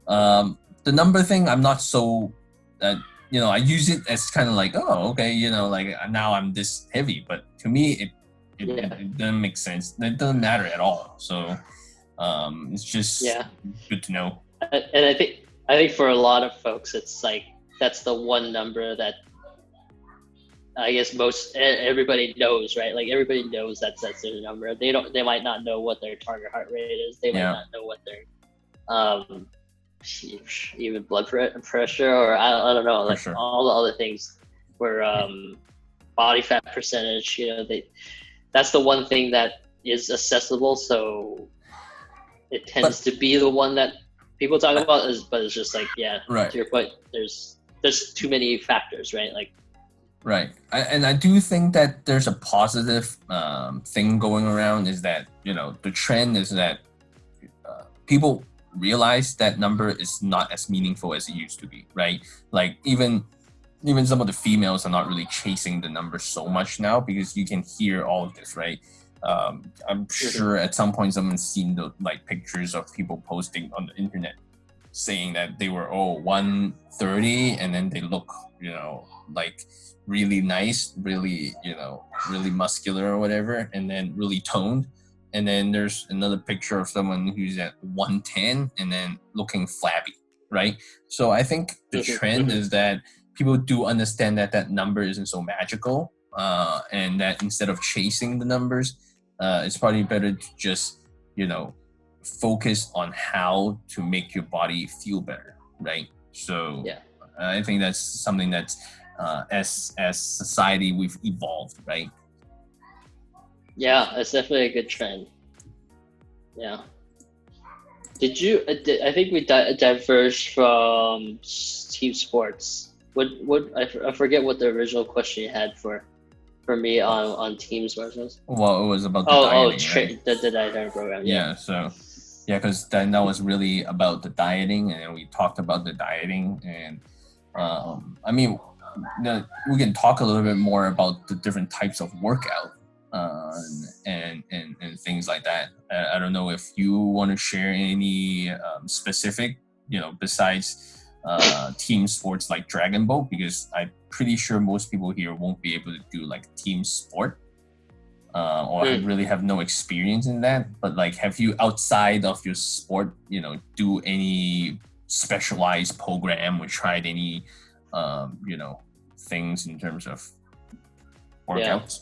the number thing, I'm not so I use it as kind of like, oh, okay, like now I'm this heavy, but to me it doesn't make sense. It doesn't matter at all. So it's just good to know. And I think for a lot of folks, it's like that's the one number that I guess everybody knows, right? Like everybody knows that's their number. They might not know what their target heart rate is. They might not know what their even blood pressure, or I don't know, like all the other things where body fat percentage, that's the one thing that is accessible. So it tends to be the one that people talk about, but it's just like, to your point, there's too many factors, right? Like, right. And I do think that there's a positive thing going around, is that, the trend is that people realize that number is not as meaningful as it used to be, right? Like even some of the females are not really chasing the number so much now, because you can hear all of this, right? I'm sure at some point someone's seen the pictures of people posting on the internet saying that they were 130 and then they look like really nice, really really muscular or whatever, and then really toned. And then there's another picture of someone who's at 110 and then looking flabby, right? So I think the trend is that people do understand that number isn't so magical, and that instead of chasing the numbers, it's probably better to just, focus on how to make your body feel better, right? So I think that's something that's, as society, we've evolved, right? Yeah, it's definitely a good trend. Yeah. I think we diverged from team sports. I forget what the original question you had for me on team sports was. Well, it was about the dieting, right? the dieting program. Yeah. Because that was really about the dieting, and we talked about the dieting, and I mean, we can talk a little bit more about the different types of workout. And things like that. I don't know if you want to share any specific, besides team sports like Dragon Boat, because I'm pretty sure most people here won't be able to do like team sport, or really have no experience in that. But like, have you, outside of your sport, do any specialized program or tried any, things in terms of workouts?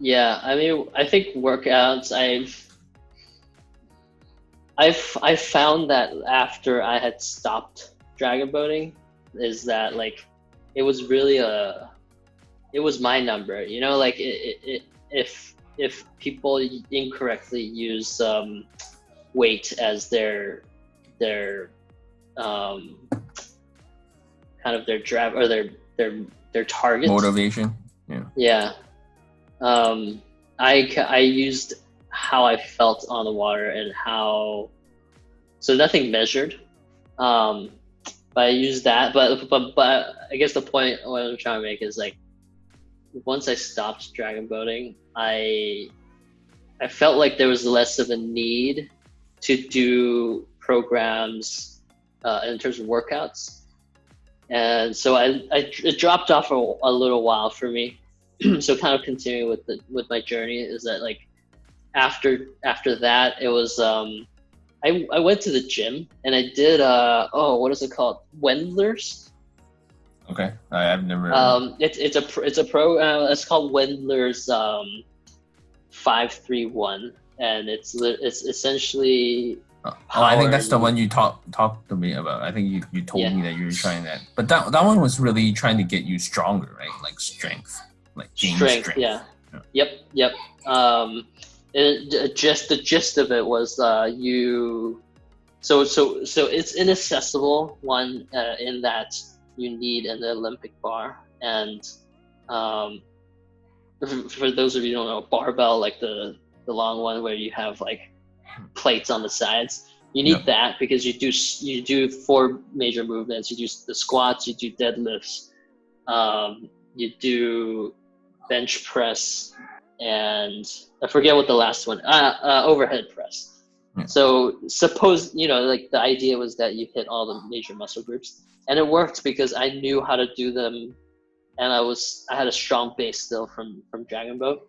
Yeah, I mean, I think workouts, I've found that after I had stopped dragon boating, is that like it was really it was my number, like if people incorrectly use weight as their kind of their drive or their target motivation. I used how I felt on the water and so nothing measured, but I used that. But I guess the point what I'm trying to make is like, once I stopped dragon boating, I felt like there was less of a need to do programs in terms of workouts, and so it dropped off for a little while for me. So kind of continuing with my journey is that like after that, it was I went to the gym and I did what is it called, Wendler's. Okay, I've never. It's a pro. It's called Wendler's 531, and it's essentially. I think that's the one you talked to me about. I think you told me that you were trying that, but that one was really trying to get you stronger, right? Like strength. Like strength. Yep. Just the gist of it was you So it's inaccessible, one, in that you need an Olympic bar, and for those of you who don't know, barbell, like the long one where you have like plates on the sides, you need that because you do 4 major movements. You do the squats, you do deadlifts, you do bench press, and I forget what the last one, overhead press. So suppose, like the idea was that you hit all the major muscle groups, and it worked because I knew how to do them, and I had a strong base still from Dragon Boat,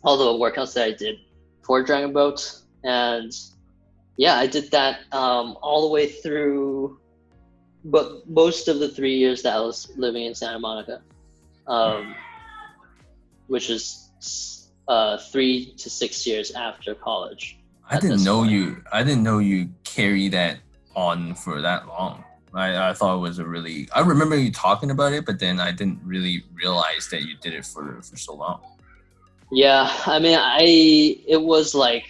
all the workouts that I did for Dragon Boat. And yeah, I did that all the way through, but most of the 3 years that I was living in Santa Monica, which is 3 to 6 years after college. I didn't know you carry that on for that long. I thought it was I remember you talking about it, but then I didn't really realize that you did it for so long. Yeah, I mean, it was like,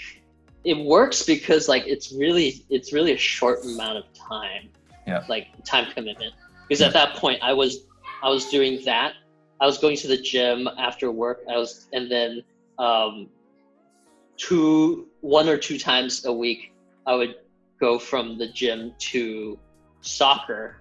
it works because like it's really a short amount of time. Yeah. Like time commitment. Because at that point I was doing that. I was going to the gym after work. And then 1 or 2 times a week I would go from the gym to soccer,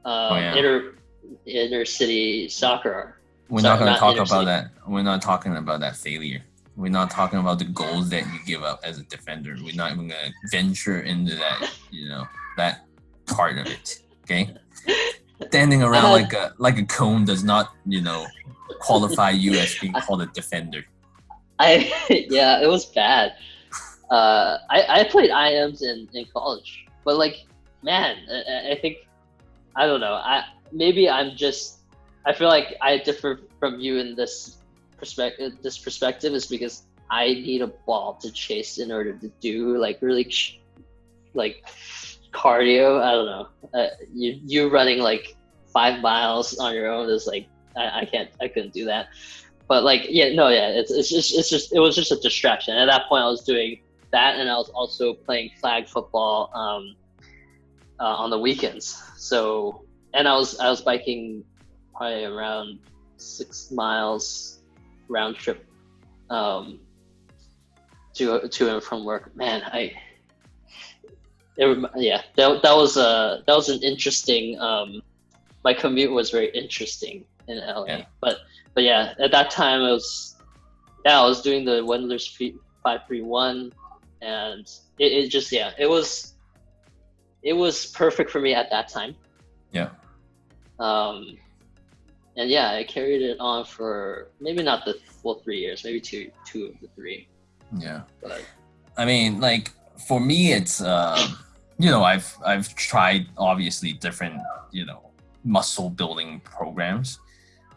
inner city soccer. We're not going to talk about that. We're not talking about that failure. We're not talking about the goals that you give up as a defender. We're not even going to venture into that, that part of it. Okay. Standing around like a cone does not, qualify you as being called a defender. Yeah, it was bad. I played IMs in college, but like, man, I think, I don't know. I feel like I differ from you in this perspective is because I need a ball to chase in order to do like really like cardio. I don't know. You running like 5 miles on your own is like, I couldn't do that. But like, it was just a distraction. At that point I was doing that, and I was also playing flag football on the weekends. So, and I was biking probably around 6 miles round trip to and from work. Man, that was an interesting. My commute was very interesting in LA. Yeah. But yeah, at that time I was doing the Wendler's 531, and it was perfect for me at that time. Yeah. And yeah, I carried it on for maybe not the full 3 years, maybe two of the 3. Yeah. But I mean, like for me, it's I've tried obviously different muscle building programs,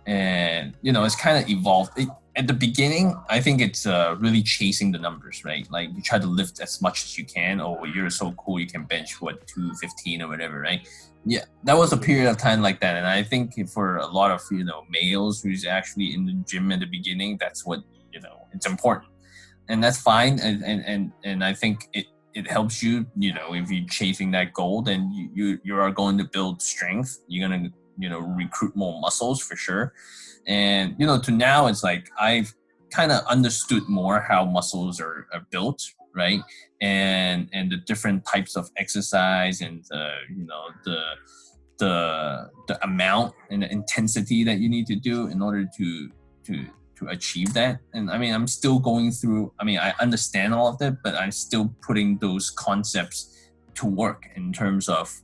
and it's kind of evolved. At the beginning, I think it's really chasing the numbers, right? Like you try to lift as much as you can. Oh, you're so cool, you can bench 215 or whatever, right? Yeah, that was a period of time like that. And I think for a lot of, males who's actually in the gym at the beginning, that's what, it's important. And that's fine. And I think it helps you, if you're chasing that goal, then you are going to build strength. You're going to, recruit more muscles for sure. And, to now it's like, I've kind of understood more how muscles are built, right? And the different types of exercise, and the amount and the intensity that you need to do in order to achieve that. And I mean, I'm still going through. I mean, I understand all of that, but I'm still putting those concepts to work in terms of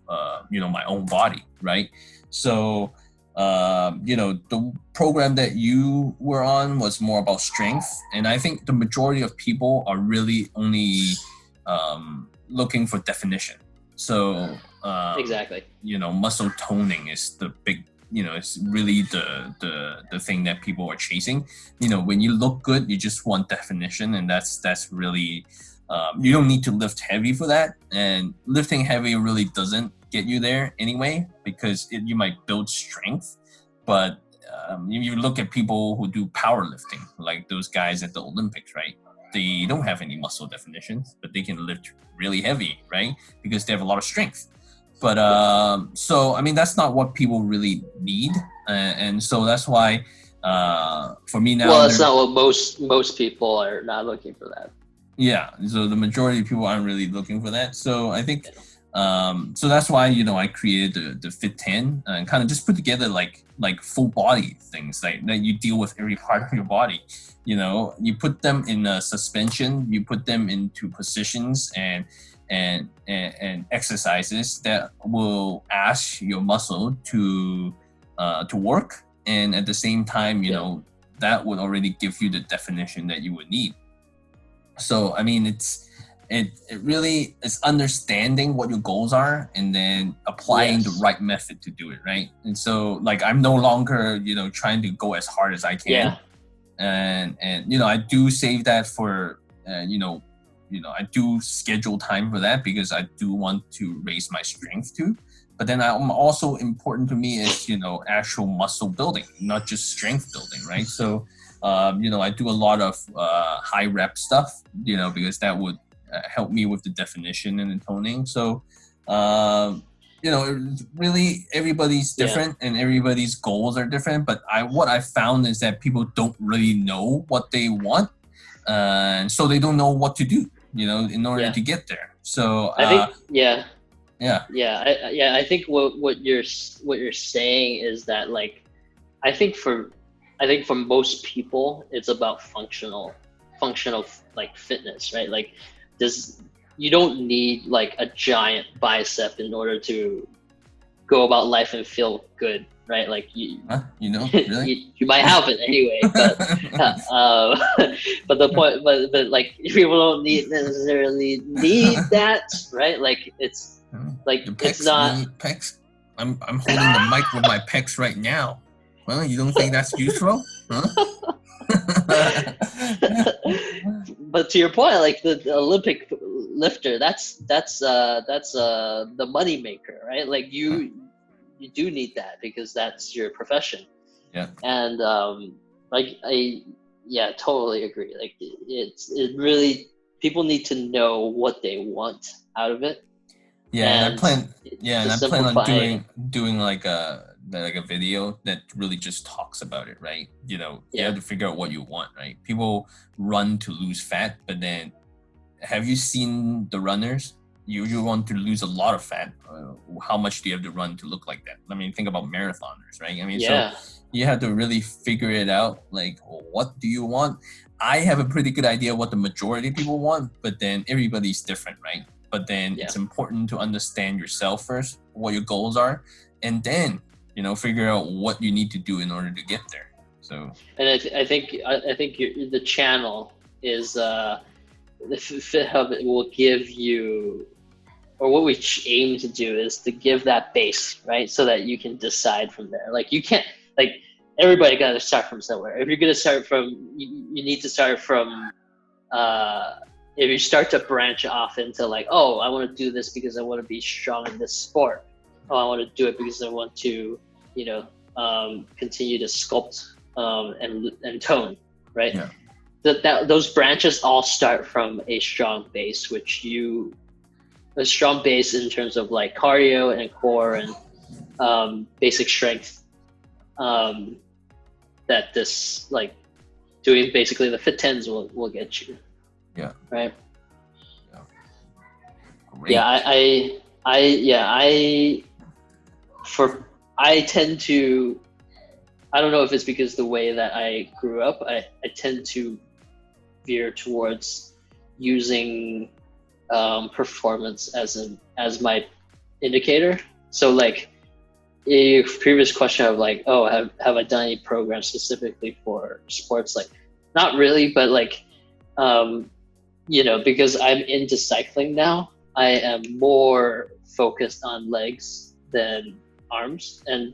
my own body, right? So the program that you were on was more about strength, and I think the majority of people are really only looking for definition. So exactly, muscle toning is the big, it's really the thing that people are chasing. When you look good, you just want definition, and that's really you don't need to lift heavy for that, and lifting heavy really doesn't get you there anyway, because you might build strength. But you look at people who do powerlifting, like those guys at the Olympics, right? they don't have any muscle definitions, but they can lift really heavy, right? Because they have a lot of strength. But so I mean, that's not what people really need, and so that's why for me now. Well, it's not what most people are not looking for that. Yeah, so the majority of people aren't really looking for that. So I think, so that's why I created the Fit 10 and kind of just put together like full body things like that you deal with every part of your body. You put them in a suspension, you put them into positions and exercises that will ask your muscle to work, and at the same time, that would already give you the definition that you would need. So I mean, it really is understanding what your goals are and then applying the right method to do it, right? And so like I'm no longer trying to go as hard as I can, and I do save that for I do schedule time for that because I do want to raise my strength too. But then I'm also important to me is actual muscle building, not just strength building, right? So I do a lot of high rep stuff, because that would help me with the definition and the toning. So, really everybody's different and everybody's goals are different. But what I found is that people don't really know what they want, and so they don't know what to do, in order to get there. So I think, I think what you're saying is that like, I think for most people, it's about functional like fitness, right? Like you don't need like a giant bicep in order to go about life and feel good, right? Like really? you might have it anyway, but but the point, but like people don't necessarily need that, right? Like it's like pecs, it's not. Pecs. I'm holding the mic with my pecs right now. Well, you don't think that's useful? Huh? But to your point, like the Olympic lifter, that's the money maker, right? Like you do need that because that's your profession. Yeah. And I totally agree. Like it really, people need to know what they want out of it. Yeah, and I plan on doing like a video that really just talks about it, right? You have to figure out what you want, right? People run to lose fat, but then have you seen the runners? You want to lose a lot of fat. How much do you have to run to look like that? I mean, think about marathoners, right? I mean, so you have to really figure it out. Like, what do you want? I have a pretty good idea what the majority of people want, but then everybody's different, right? But then it's important to understand yourself first, what your goals are, and then figure out what you need to do in order to get there. So, and I think the channel is the Fit Hub will give you, or what we aim to do is to give that base, right? So that you can decide from there. Like you can't, like everybody got to start from somewhere. If you're going to start from, you need to start from, if you start to branch off into like, oh, I want to do this because I want to be strong in this sport. Oh, I want to do it because I want to, continue to sculpt and tone, right? Yeah. Those branches all start from a strong base, a strong base in terms of like cardio and core and basic strength. That this like doing basically the Fit 10s will get you. Yeah. Right. Yeah. Great. Yeah. I tend to, I don't know if it's because the way that I grew up, I tend to veer towards using performance as my indicator. So like a previous question of like, oh, have I done any programs specifically for sports? Like, not really, but like, because I'm into cycling now, I am more focused on legs than arms, and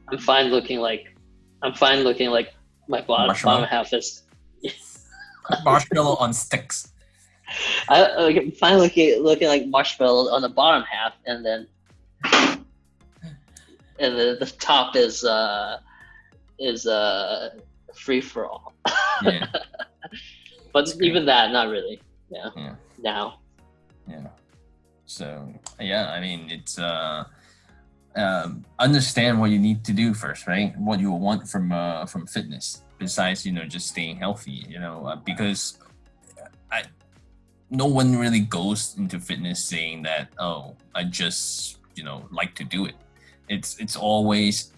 I'm fine looking like my bottom half is marshmallow on sticks. I'm fine looking like marshmallow on the bottom half, and then the top is free for all. Yeah. but even that, not really. Yeah. Now. Yeah. So yeah, I mean, it's understand what you need to do first, right? What you want from fitness, besides just staying healthy. Because no one really goes into fitness saying that, oh, I just like to do it. It's always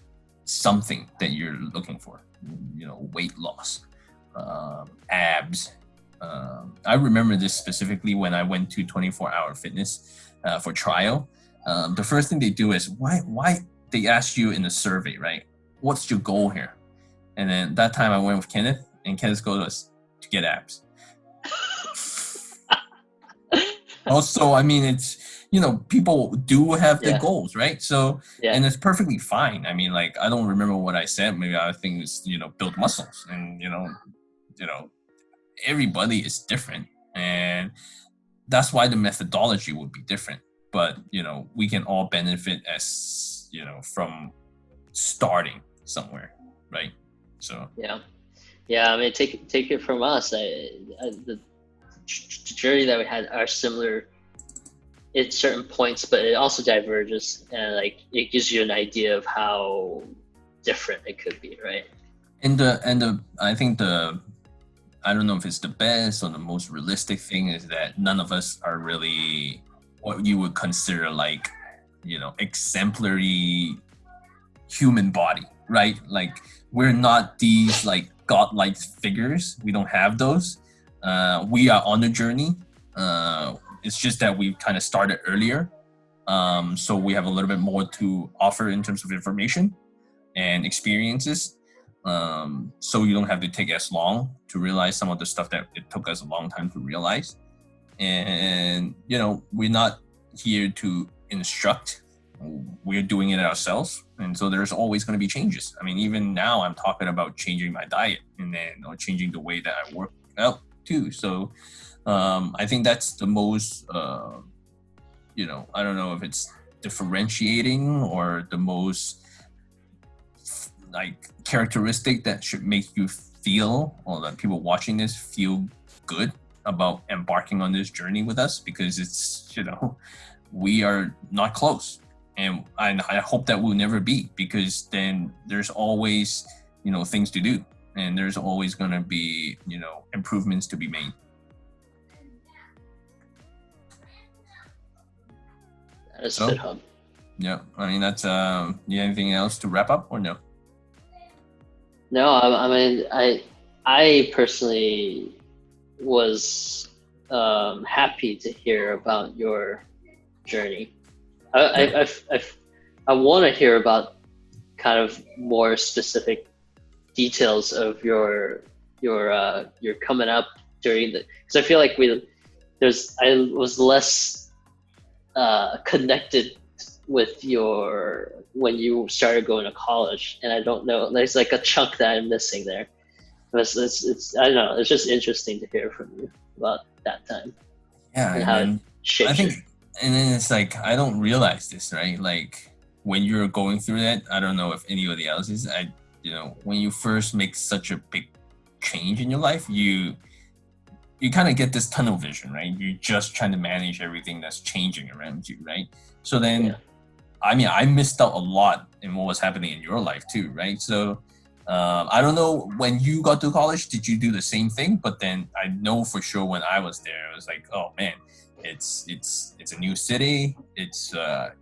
something that you're looking for. Weight loss, abs. I remember this specifically when I went to 24-hour fitness for trial. The first thing they do is why they ask you in the survey, right? What's your goal here? And then that time I went with Kenneth, and Kenneth's goal was to get abs. Also, I mean, it's people do have their goals, right? So and it's perfectly fine. I mean, like, I don't remember what I said. Maybe I think it's build muscles, and everybody is different, and that's why the methodology would be different. But we can all benefit as from starting somewhere, right? So yeah. I mean, take it from us. The journey that we had are similar at certain points, but it also diverges, and like it gives you an idea of how different it could be, right? And I think I don't know if it's the best or the most realistic thing is that none of us are really what you would consider like, exemplary human body, right? Like, we're not these like godlike figures. We don't have those. We are on the journey. It's just that we've kind of started earlier. So we have a little bit more to offer in terms of information and experiences. So you don't have to take as long to realize some of the stuff that it took us a long time to realize. And, we're not here to instruct. We're doing it ourselves. And so there's always going to be changes. I mean, even now I'm talking about changing my diet and then changing the way that I work out too. So I think that's the most, I don't know if it's differentiating or the most like characteristic that should make you feel, or that people watching this feel good about embarking on this journey with us, because it's, we are not close. And I hope that we'll never be, because then there's always, things to do, and there's always going to be, improvements to be made. That is good, Hub. Yeah, I mean, that's, anything else to wrap up or no? No, I mean, I personally was happy to hear about your journey. I want to hear about kind of more specific details of your coming up during because I feel like I was less connected with when you started going to college, and I don't know, there's like a chunk that I'm missing there. It's I don't know, it's just interesting to hear from you about that time. Yeah, and how it shaped I think, and then it's like, I don't realize this, right? Like, when you're going through that, I don't know if anybody else is, when you first make such a big change in your life, you kind of get this tunnel vision, right? You're just trying to manage everything that's changing around you, right? So then, I mean, I missed out a lot in what was happening in your life too, right? So I don't know, when you got to college, did you do the same thing? But then I know for sure when I was there, it was like, oh man, it's a new city. It's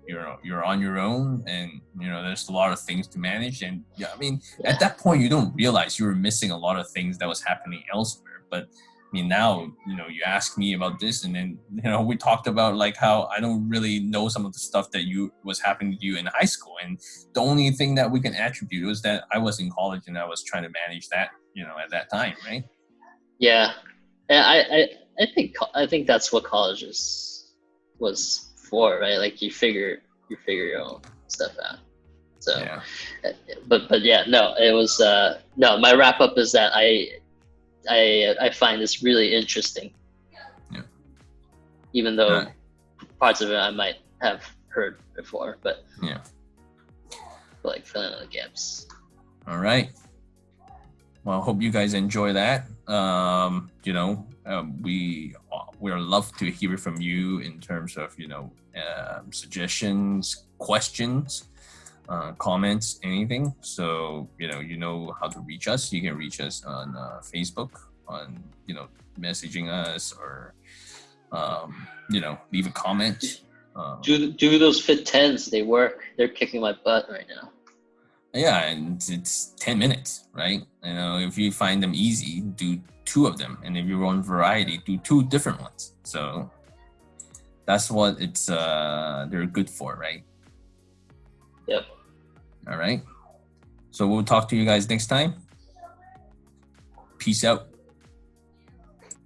you're on your own, and there's a lot of things to manage. And I mean, at that point, you don't realize you were missing a lot of things that was happening elsewhere. But I mean, now, you ask me about this, and then, we talked about like how I don't really know some of the stuff that was happening to you in high school. And the only thing that we can attribute was that I was in college and I was trying to manage that, at that time, right? Yeah. And I think that's what college was for, right? Like, you figure your own stuff out. So, yeah. But yeah, no, it was, no, my wrap up is that I find this really interesting. Yeah. Even though parts of it I might have heard before, but yeah, like filling in the gaps. All right. Well, I hope you guys enjoy that. We'd love to hear from you in terms of, suggestions, questions, comments, anything. So, you know how to reach us. You can reach us on Facebook, on, messaging us, or, leave a comment. Do those Fit 10s. They work. They're kicking my butt right now. Yeah, and it's 10 minutes, right? If you find them easy, do 2 of them. And if you want variety, do 2 different ones. So that's what they're good for, right? Yep. All right. So we'll talk to you guys next time. Peace out.